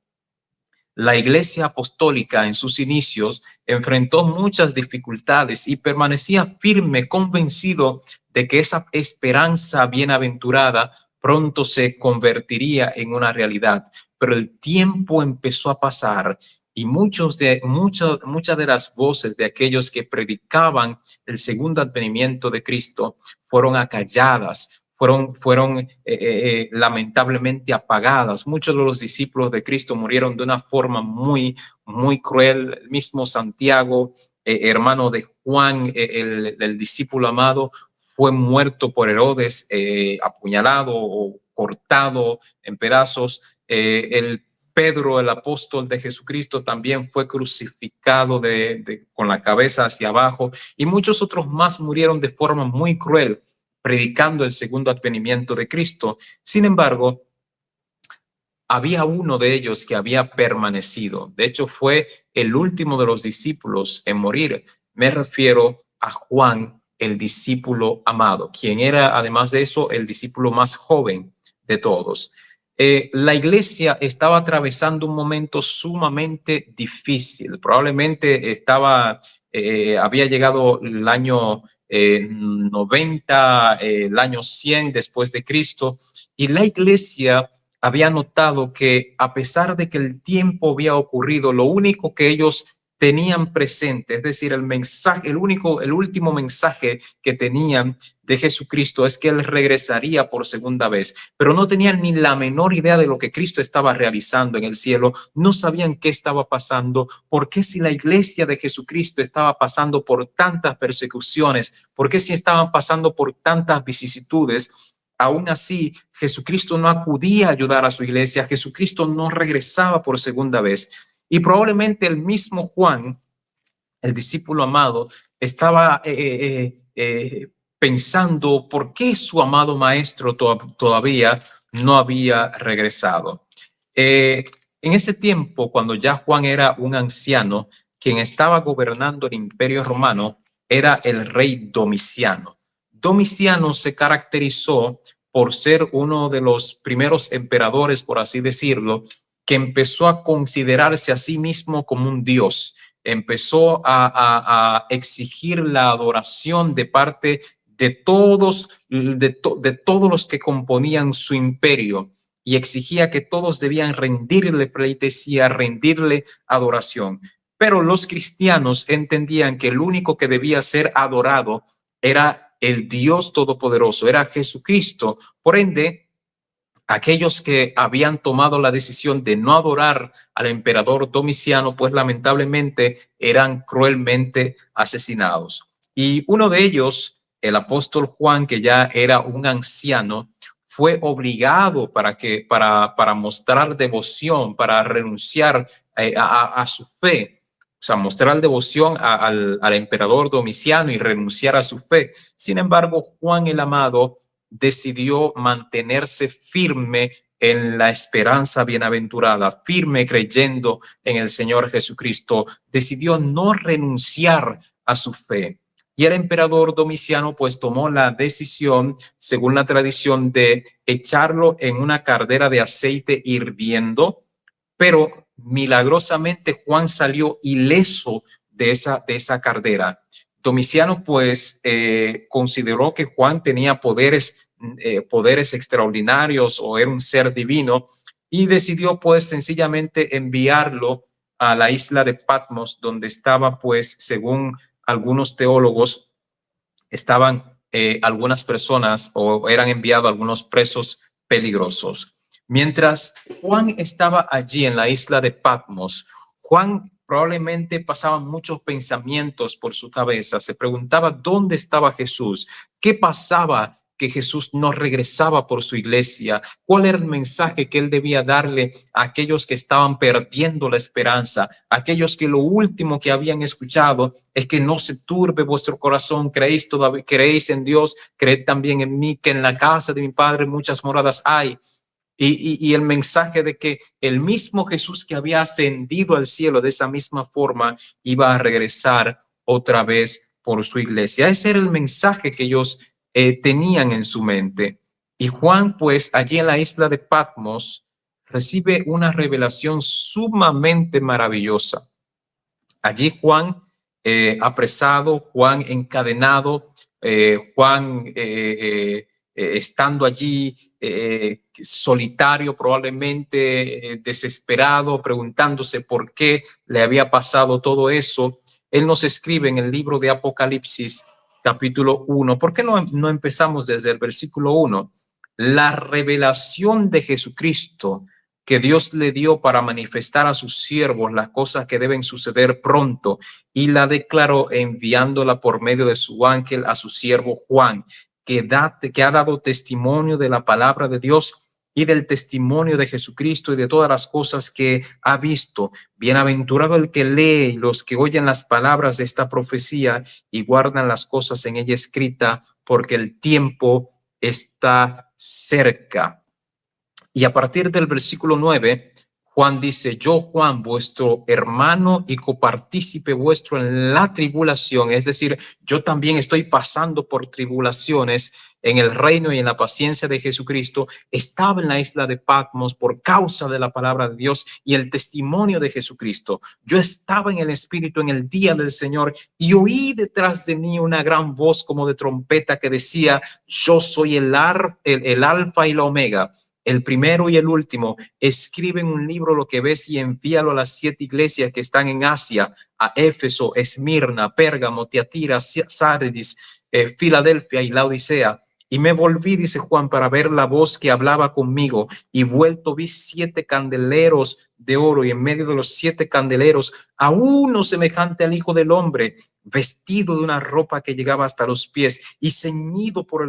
la Iglesia Apostólica en sus inicios enfrentó muchas dificultades y permanecía firme, convencido de que esa esperanza bienaventurada pronto se convertiría en una realidad. Pero el tiempo empezó a pasar y muchas de las voces de aquellos que predicaban el segundo advenimiento de Cristo fueron acalladas, fueron lamentablemente apagadas. Muchos de los discípulos de Cristo murieron de una forma muy cruel. El mismo Santiago, hermano de Juan, el discípulo amado, fue muerto por Herodes, apuñalado o cortado en pedazos. El Pedro, el apóstol de Jesucristo, también fue crucificado con la cabeza hacia abajo, y muchos otros más murieron de forma muy cruel predicando el segundo advenimiento de Cristo. Sin embargo, había uno de ellos que había permanecido. De hecho, fue el último de los discípulos en morir. Me refiero a Juan, el discípulo amado, quien era, además de eso, el discípulo más joven de todos. La iglesia estaba atravesando un momento sumamente difícil. Probablemente había llegado el año 90, el año 100 después de Cristo, y la iglesia había notado que, a pesar de que el tiempo había ocurrido, lo único que ellos tenían presente, es decir, el último mensaje que tenían de Jesucristo es que Él regresaría por segunda vez, pero no tenían ni la menor idea de lo que Cristo estaba realizando en el cielo. No sabían qué estaba pasando, por qué, si la iglesia de Jesucristo estaba pasando por tantas persecuciones, por qué si estaban pasando por tantas vicisitudes, aún así Jesucristo no acudía a ayudar a su iglesia. Jesucristo no regresaba por segunda vez. Y probablemente el mismo Juan, el discípulo amado, estaba pensando por qué su amado maestro todavía no había regresado. En ese tiempo, cuando ya Juan era un anciano, quien estaba gobernando el Imperio Romano era el rey Domiciano. Domiciano se caracterizó por ser uno de los primeros emperadores, por así decirlo, que empezó a considerarse a sí mismo como un dios. Empezó a exigir la adoración de parte de todos los que componían su imperio, y exigía que todos debían rendirle pleitesía, rendirle adoración. Pero los cristianos entendían que el único que debía ser adorado era el Dios Todopoderoso, era Jesucristo. Por ende, aquellos que habían tomado la decisión de no adorar al emperador Domiciano, pues lamentablemente eran cruelmente asesinados. Y uno de ellos, el apóstol Juan, que ya era un anciano, fue obligado para mostrar devoción, para renunciar a su fe, o sea, mostrar devoción al emperador Domiciano y renunciar a su fe. Sin embargo, Juan el amado decidió mantenerse firme en la esperanza bienaventurada, firme creyendo en el Señor Jesucristo. Decidió no renunciar a su fe. Y el emperador Domiciano pues tomó la decisión, según la tradición, de echarlo en una caldera de aceite hirviendo, pero milagrosamente Juan salió ileso de esa caldera. Domiciano pues consideró que Juan tenía poderes extraordinarios, o era un ser divino, y decidió pues sencillamente enviarlo a la isla de Patmos, donde estaba pues, según algunos teólogos, estaban algunas personas, o eran enviados algunos presos peligrosos. Mientras Juan estaba allí en la isla de Patmos, Juan probablemente pasaban muchos pensamientos por su cabeza. Se preguntaba dónde estaba Jesús, qué pasaba que Jesús no regresaba por su iglesia, cuál era el mensaje que él debía darle a aquellos que estaban perdiendo la esperanza, aquellos que lo último que habían escuchado es que no se turbe vuestro corazón, creéis en Dios, creed también en mí, que en la casa de mi Padre muchas moradas hay. Y el mensaje de que el mismo Jesús que había ascendido al cielo de esa misma forma iba a regresar otra vez por su iglesia. Ese era el mensaje que ellos tenían en su mente. Y Juan, pues allí en la isla de Patmos, recibe una revelación sumamente maravillosa. Allí Juan apresado, Juan encadenado, Juan estando allí solitario, probablemente desesperado, preguntándose por qué le había pasado todo eso. Él nos escribe en el libro de Apocalipsis, capítulo 1. ¿Por qué no empezamos desde el versículo 1? La revelación de Jesucristo que Dios le dio para manifestar a sus siervos las cosas que deben suceder pronto, y la declaró enviándola por medio de su ángel a su siervo Juan, que ha dado testimonio de la palabra de Dios y del testimonio de Jesucristo y de todas las cosas que ha visto. Bienaventurado el que lee y los que oyen las palabras de esta profecía y guardan las cosas en ella escrita, porque el tiempo está cerca. Y a partir del versículo 9, Juan dice: yo, Juan, vuestro hermano y copartícipe vuestro en la tribulación, es decir, yo también estoy pasando por tribulaciones en el reino y en la paciencia de Jesucristo, estaba en la isla de Patmos por causa de la palabra de Dios y el testimonio de Jesucristo. Yo estaba en el Espíritu en el día del Señor y oí detrás de mí una gran voz como de trompeta que decía: yo soy el alfa y la omega, el primero y el último. Escribe en un libro lo que ves y envíalo a las 7 iglesias que están en Asia, a Éfeso, Esmirna, Pérgamo, Tiatira, Sardis, Filadelfia y Laodicea. Y me volví, dice Juan, para ver la voz que hablaba conmigo, y vuelto vi 7 candeleros de oro, y en medio de los 7 candeleros a uno semejante al Hijo del Hombre, vestido de una ropa que llegaba hasta los pies y ceñido por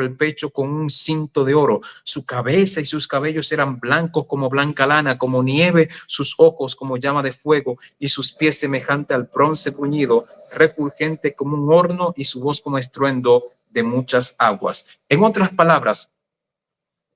el pecho con un cinto de oro. Su cabeza y sus cabellos eran blancos como blanca lana, como nieve, sus ojos como llama de fuego, y sus pies semejante al bronce bruñido, refulgente como un horno, y su voz como estruendo de muchas aguas. En otras palabras,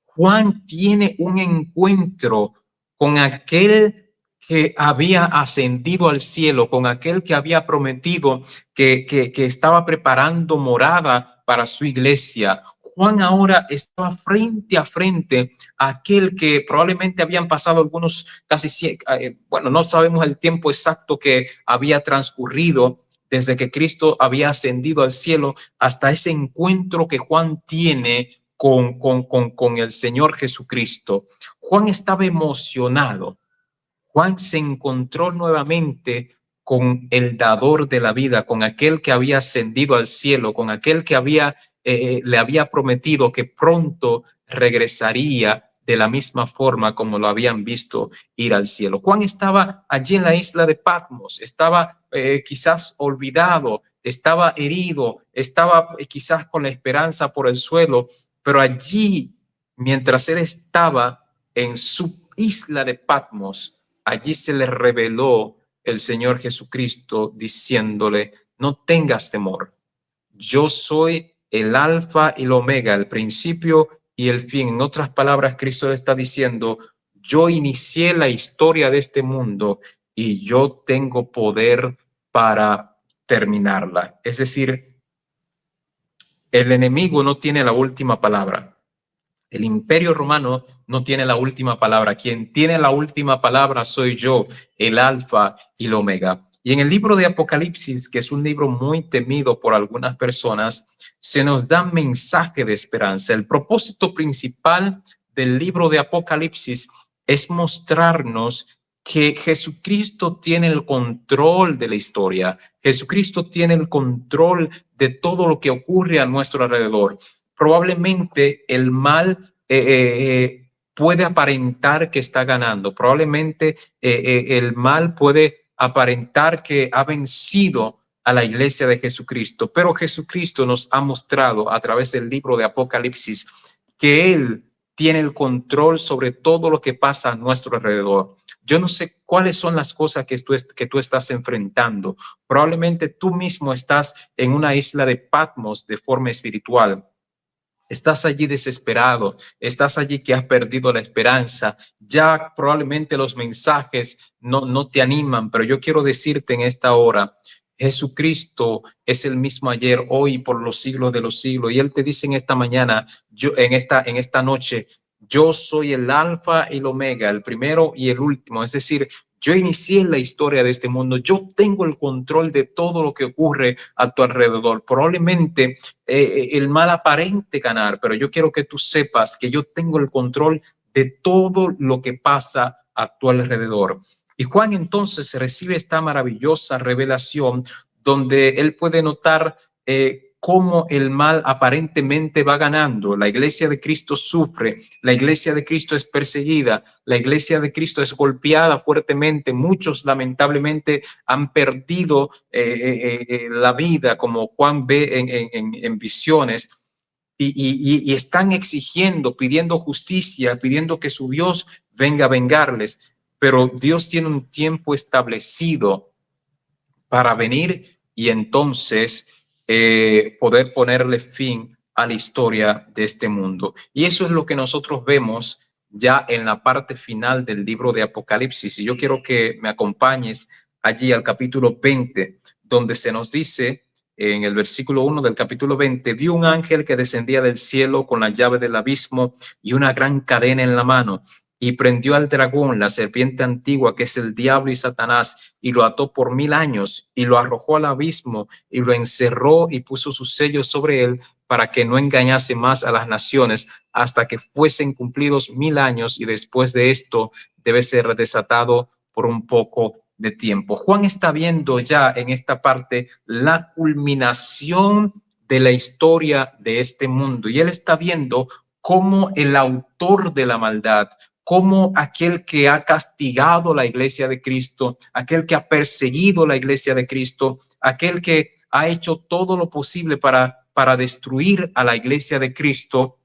Juan tiene un encuentro con aquel que había ascendido al cielo, con aquel que había prometido que estaba preparando morada para su iglesia. Juan ahora estaba frente a frente a aquel que probablemente habían pasado algunos bueno, no sabemos el tiempo exacto que había transcurrido desde que Cristo había ascendido al cielo hasta ese encuentro que Juan tiene con el Señor Jesucristo. Juan estaba emocionado. Juan se encontró nuevamente con el dador de la vida, con aquel que había ascendido al cielo, con aquel que le había prometido que pronto regresaría de la misma forma como lo habían visto ir al cielo. Juan estaba allí en la isla de Patmos, estaba quizás olvidado, estaba herido, estaba quizás con la esperanza por el suelo, pero allí, mientras él estaba en su isla de Patmos, allí se le reveló el Señor Jesucristo diciéndole: no tengas temor, yo soy el alfa y el omega, el principio y el fin. En otras palabras, Cristo le está diciendo: yo inicié la historia de este mundo y yo tengo poder para terminarla. Es decir, el enemigo no tiene la última palabra. El imperio romano no tiene la última palabra. Quien tiene la última palabra soy yo, el alfa y el omega. Y en el libro de Apocalipsis, que es un libro muy temido por algunas personas, se nos da mensaje de esperanza. El propósito principal del libro de Apocalipsis es mostrarnos que Jesucristo tiene el control de la historia. Jesucristo tiene el control de todo lo que ocurre a nuestro alrededor. Probablemente el mal puede aparentar que está ganando. Probablemente el mal puede aparentar que ha vencido a la iglesia de Jesucristo. Pero Jesucristo nos ha mostrado a través del libro de Apocalipsis que Él tiene el control sobre todo lo que pasa a nuestro alrededor. Yo no sé cuáles son las cosas que tú estás enfrentando. Probablemente tú mismo estás en una isla de Patmos de forma espiritual. Estás allí desesperado, estás allí que has perdido la esperanza, ya probablemente los mensajes no te animan, pero yo quiero decirte en esta hora: Jesucristo es el mismo ayer, hoy y por los siglos de los siglos. Y Él te dice en esta mañana, en esta noche: yo soy el alfa y el omega, el primero y el último. Es decir, yo inicié la historia de este mundo. Yo tengo el control de todo lo que ocurre a tu alrededor. Probablemente el mal aparente ganar, pero yo quiero que tú sepas que yo tengo el control de todo lo que pasa a tu alrededor. Y Juan entonces recibe esta maravillosa revelación donde él puede notar cómo el mal aparentemente va ganando. La iglesia de Cristo sufre, la iglesia de Cristo es perseguida, la iglesia de Cristo es golpeada fuertemente. Muchos lamentablemente han perdido la vida, como Juan ve en visiones. Y están exigiendo, pidiendo justicia, pidiendo que su Dios venga a vengarles. Pero Dios tiene un tiempo establecido para venir y entonces poder ponerle fin a la historia de este mundo. Y eso es lo que nosotros vemos ya en la parte final del libro de Apocalipsis. Y yo quiero que me acompañes allí al capítulo 20, donde se nos dice en el versículo 1 del capítulo 20, vi un ángel que descendía del cielo con la llave del abismo y una gran cadena en la mano, y prendió al dragón, la serpiente antigua, que es el diablo y Satanás, y lo ató por 1000 años, y lo arrojó al abismo, y lo encerró y puso sus sellos sobre él, para que no engañase más a las naciones, hasta que fuesen cumplidos 1000 años, y después de esto debe ser desatado por un poco de tiempo. Juan está viendo ya en esta parte la culminación de la historia de este mundo, y él está viendo cómo el autor de la maldad, como aquel que ha castigado la iglesia de Cristo, aquel que ha perseguido la iglesia de Cristo, aquel que ha hecho todo lo posible para destruir a la iglesia de Cristo,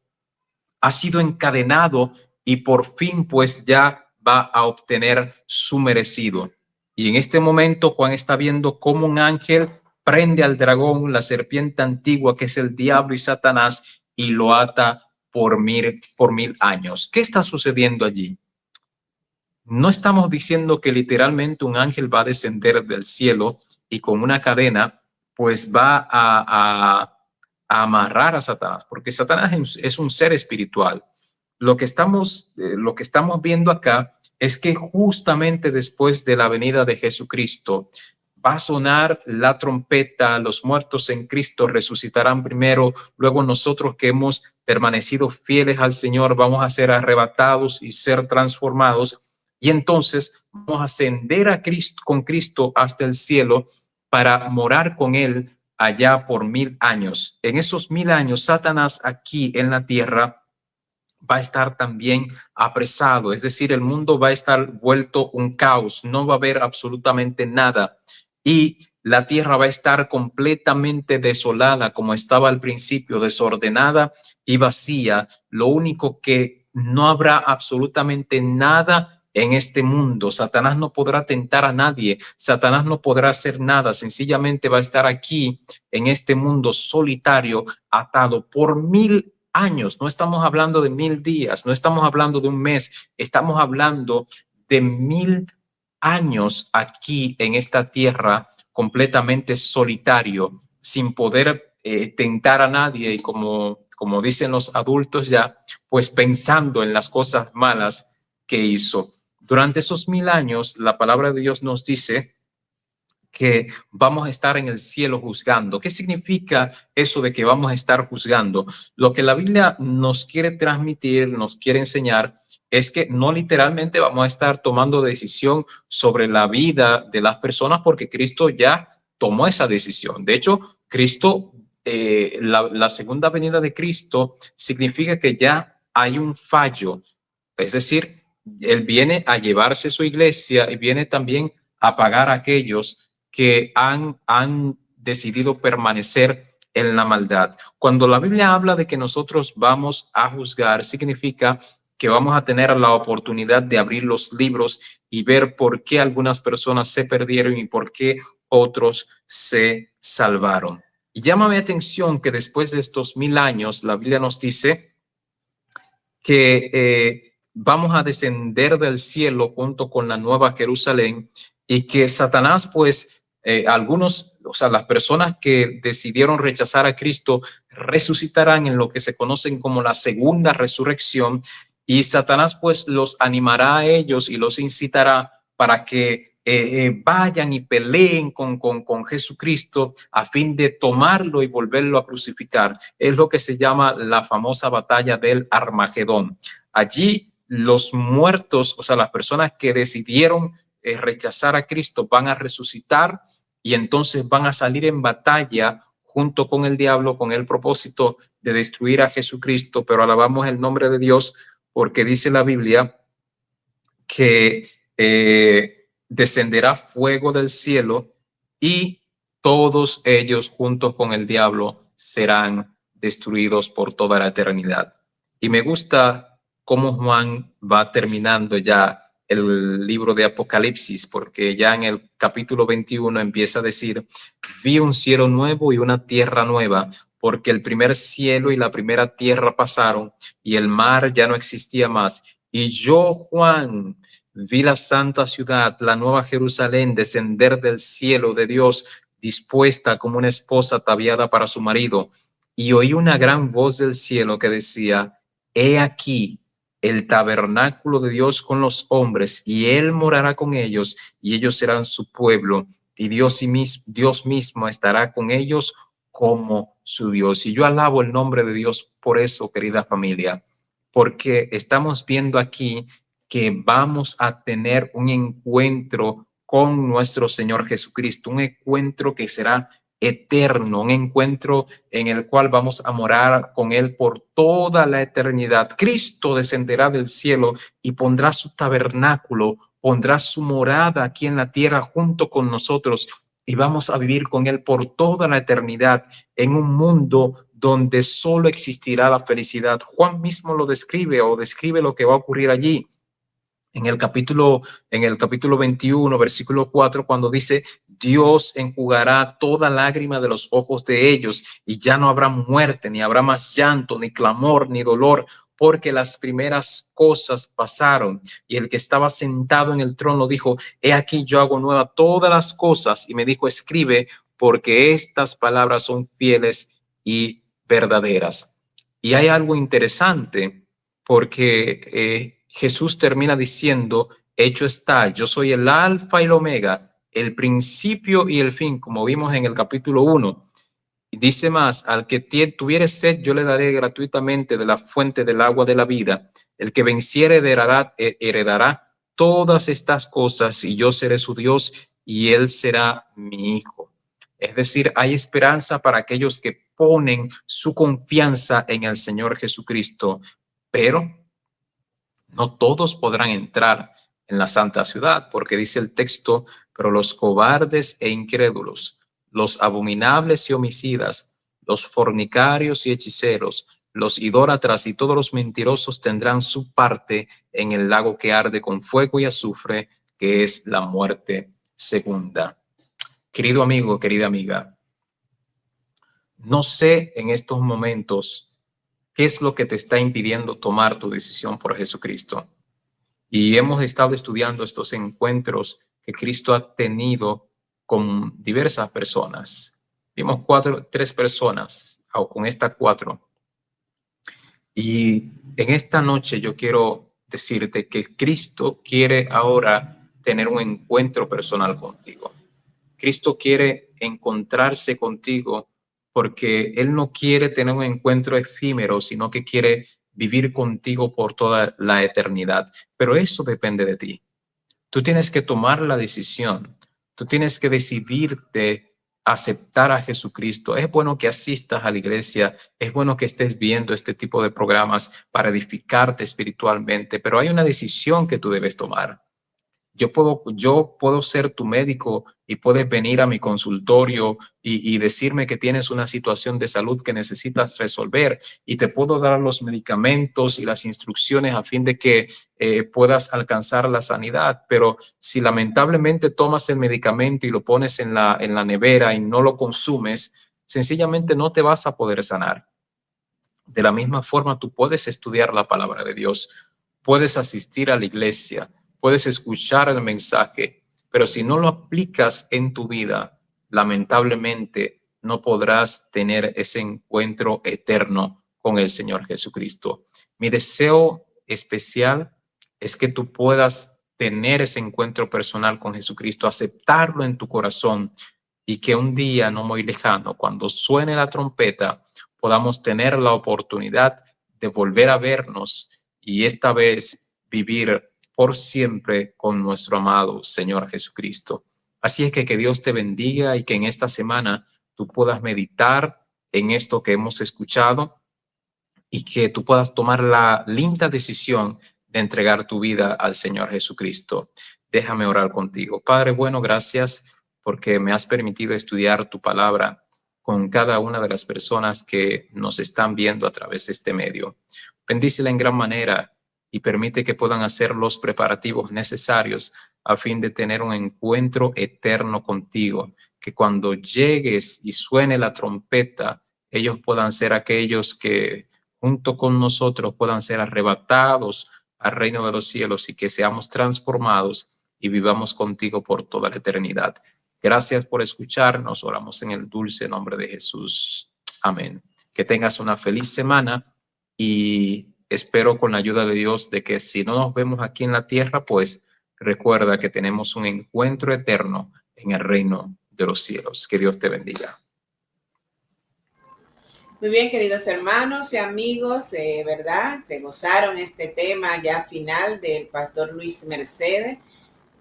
ha sido encadenado y por fin pues ya va a obtener su merecido. Y en este momento Juan está viendo cómo un ángel prende al dragón, la serpiente antigua, que es el diablo y Satanás, y lo ata por 1000 años. ¿Qué está sucediendo allí? No estamos diciendo que literalmente un ángel va a descender del cielo y con una cadena pues va a amarrar a Satanás, porque Satanás es un ser espiritual. Lo que estamos viendo acá es que justamente después de la venida de Jesucristo va a sonar la trompeta, los muertos en Cristo resucitarán primero, luego nosotros que hemos permanecido fieles al Señor vamos a ser arrebatados y ser transformados, y entonces vamos a ascender a Cristo, con Cristo hasta el cielo para morar con Él allá por 1000 años. En esos 1000 años, Satanás aquí en la tierra va a estar también apresado, es decir, el mundo va a estar vuelto un caos, no va a haber absolutamente nada y la tierra va a estar completamente desolada como estaba al principio, desordenada y vacía. Lo único que no habrá absolutamente nada en este mundo. Satanás no podrá tentar a nadie, Satanás no podrá hacer nada, sencillamente va a estar aquí en este mundo solitario, atado por 1000 años. No estamos hablando de 1000 días, no estamos hablando de un mes, estamos hablando de 1000 años aquí en esta tierra completamente solitario, sin poder tentar a nadie y como dicen los adultos ya, pues pensando en las cosas malas que hizo. Durante esos 1000 años, la palabra de Dios nos dice que vamos a estar en el cielo juzgando. ¿Qué significa eso de que vamos a estar juzgando? Lo que la Biblia nos quiere transmitir, nos quiere enseñar, es que no literalmente vamos a estar tomando decisión sobre la vida de las personas porque Cristo ya tomó esa decisión. De hecho, Cristo, la segunda venida de Cristo significa que ya hay un fallo. Es decir, Él viene a llevarse su iglesia y viene también a pagar a aquellos que han decidido permanecer en la maldad. Cuando la Biblia habla de que nosotros vamos a juzgar, significa que vamos a tener la oportunidad de abrir los libros y ver por qué algunas personas se perdieron y por qué otros se salvaron. Y llama mi atención que después de estos 1000 años, la Biblia nos dice que vamos a descender del cielo junto con la Nueva Jerusalén y que Satanás, pues, algunos, o sea, las personas que decidieron rechazar a Cristo resucitarán en lo que se conocen como la segunda resurrección Y Satanás pues los animará a ellos y los incitará para que vayan y peleen con Jesucristo a fin de tomarlo y volverlo a crucificar. Es lo que se llama la famosa batalla del Armagedón. Allí los muertos, o sea, las personas que decidieron rechazar a Cristo, van a resucitar y entonces van a salir en batalla junto con el diablo con el propósito de destruir a Jesucristo. Pero alabamos el nombre de Dios porque dice la Biblia que descenderá fuego del cielo y todos ellos juntos con el diablo serán destruidos por toda la eternidad. Y me gusta cómo Juan va terminando ya el libro de Apocalipsis, porque ya en el capítulo 21 empieza a decir: vi un cielo nuevo y una tierra nueva, porque el primer cielo y la primera tierra pasaron y el mar ya no existía más. Y yo, Juan, vi la santa ciudad, la nueva Jerusalén, descender del cielo de Dios, dispuesta como una esposa ataviada para su marido. Y oí una gran voz del cielo que decía: he aquí el tabernáculo de Dios con los hombres, y él morará con ellos, y ellos serán su pueblo, y Dios mismo estará con ellos como su Dios. Y yo alabo el nombre de Dios por eso, querida familia, porque estamos viendo aquí que vamos a tener un encuentro con nuestro Señor Jesucristo, un encuentro que será eterno, un encuentro en el cual vamos a morar con Él por toda la eternidad. Cristo descenderá del cielo y pondrá su tabernáculo, pondrá su morada aquí en la tierra junto con nosotros, y vamos a vivir con Él por toda la eternidad en un mundo donde solo existirá la felicidad. Juan mismo lo describe, o describe lo que va a ocurrir allí. En el capítulo 21, versículo 4, cuando dice: Dios enjugará toda lágrima de los ojos de ellos, y ya no habrá muerte, ni habrá más llanto, ni clamor, ni dolor, porque las primeras cosas pasaron. Y el que estaba sentado en el trono dijo: he aquí yo hago nueva todas las cosas. Y me dijo: escribe, porque estas palabras son fieles y verdaderas. Y hay algo interesante, porque Jesús termina diciendo: hecho está, yo soy el alfa y el omega, el principio y el fin, como vimos en el capítulo 1. Y dice más: al que tuviere sed, yo le daré gratuitamente de la fuente del agua de la vida. El que venciere heredará todas estas cosas, y yo seré su Dios, y él será mi hijo. Es decir, hay esperanza para aquellos que ponen su confianza en el Señor Jesucristo, pero no todos podrán entrar en la santa ciudad, porque dice el texto: pero los cobardes e incrédulos, los abominables y homicidas, los fornicarios y hechiceros, los idólatras y todos los mentirosos tendrán su parte en el lago que arde con fuego y azufre, que es la muerte segunda. Querido amigo, querida amiga, no sé en estos momentos qué es lo que te está impidiendo tomar tu decisión por Jesucristo. Y hemos estado estudiando estos encuentros que Cristo ha tenido con diversas personas. Vimos 3 personas, o con estas 4. Y en esta noche yo quiero decirte que Cristo quiere ahora tener un encuentro personal contigo. Cristo quiere encontrarse contigo, porque Él no quiere tener un encuentro efímero, sino que quiere vivir contigo por toda la eternidad. Pero eso depende de ti. Tú tienes que tomar la decisión. Tú tienes que decidirte aceptar a Jesucristo. Es bueno que asistas a la iglesia, es bueno que estés viendo este tipo de programas para edificarte espiritualmente, pero hay una decisión que tú debes tomar. Yo puedo ser tu médico y puedes venir a mi consultorio y decirme que tienes una situación de salud que necesitas resolver, y te puedo dar los medicamentos y las instrucciones a fin de que puedas alcanzar la sanidad. Pero si lamentablemente tomas el medicamento y lo pones en la nevera y no lo consumes, sencillamente no te vas a poder sanar. De la misma forma, tú puedes estudiar la palabra de Dios, puedes asistir a la iglesia, puedes escuchar el mensaje, pero si no lo aplicas en tu vida, lamentablemente no podrás tener ese encuentro eterno con el Señor Jesucristo. Mi deseo especial es que tú puedas tener ese encuentro personal con Jesucristo, aceptarlo en tu corazón y que un día no muy lejano, cuando suene la trompeta, podamos tener la oportunidad de volver a vernos y esta vez vivir por siempre con nuestro amado Señor Jesucristo. Así es que Dios te bendiga y que en esta semana tú puedas meditar en esto que hemos escuchado y que tú puedas tomar la linda decisión de entregar tu vida al Señor Jesucristo. Déjame orar contigo. Padre bueno, gracias porque me has permitido estudiar tu palabra con cada una de las personas que nos están viendo a través de este medio. Bendícela en gran manera y permite que puedan hacer los preparativos necesarios a fin de tener un encuentro eterno contigo, que cuando llegues y suene la trompeta, ellos puedan ser aquellos que junto con nosotros puedan ser arrebatados al reino de los cielos y que seamos transformados y vivamos contigo por toda la eternidad. Gracias por escucharnos. Oramos en el dulce nombre de Jesús. Amén. Que tengas una feliz semana y espero con la ayuda de Dios de que si no nos vemos aquí en la tierra, pues recuerda que tenemos un encuentro eterno en el reino de los cielos. Que Dios te bendiga. Muy bien, queridos hermanos y amigos, ¿verdad? Te gozaron este tema ya final del pastor Luis Mercedes.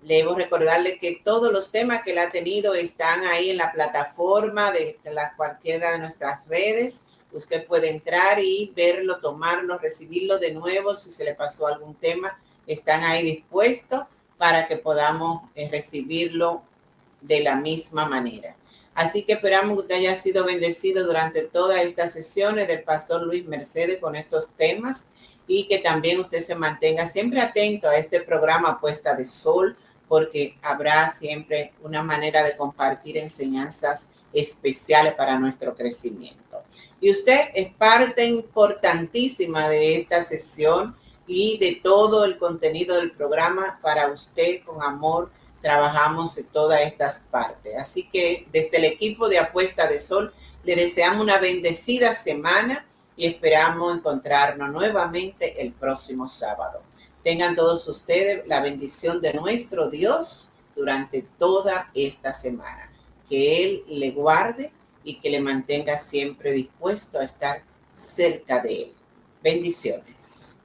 Debo recordarle que todos los temas que él ha tenido están ahí en la plataforma de cualquiera de nuestras redes. Usted puede entrar y verlo, tomarlo, recibirlo de nuevo. Si se le pasó algún tema, están ahí dispuestos para que podamos recibirlo de la misma manera. Así que esperamos que usted haya sido bendecido durante todas estas sesiones del pastor Luis Mercedes con estos temas y que también usted se mantenga siempre atento a este programa Puesta de Sol, porque habrá siempre una manera de compartir enseñanzas especiales para nuestro crecimiento. Y usted es parte importantísima de esta sesión y de todo el contenido del programa. Para usted, con amor, trabajamos en todas estas partes. Así que desde el equipo de Apuesta de Sol le deseamos una bendecida semana y esperamos encontrarnos nuevamente el próximo sábado. Tengan todos ustedes la bendición de nuestro Dios durante toda esta semana. Que Él le guarde y que le mantenga siempre dispuesto a estar cerca de Él. Bendiciones.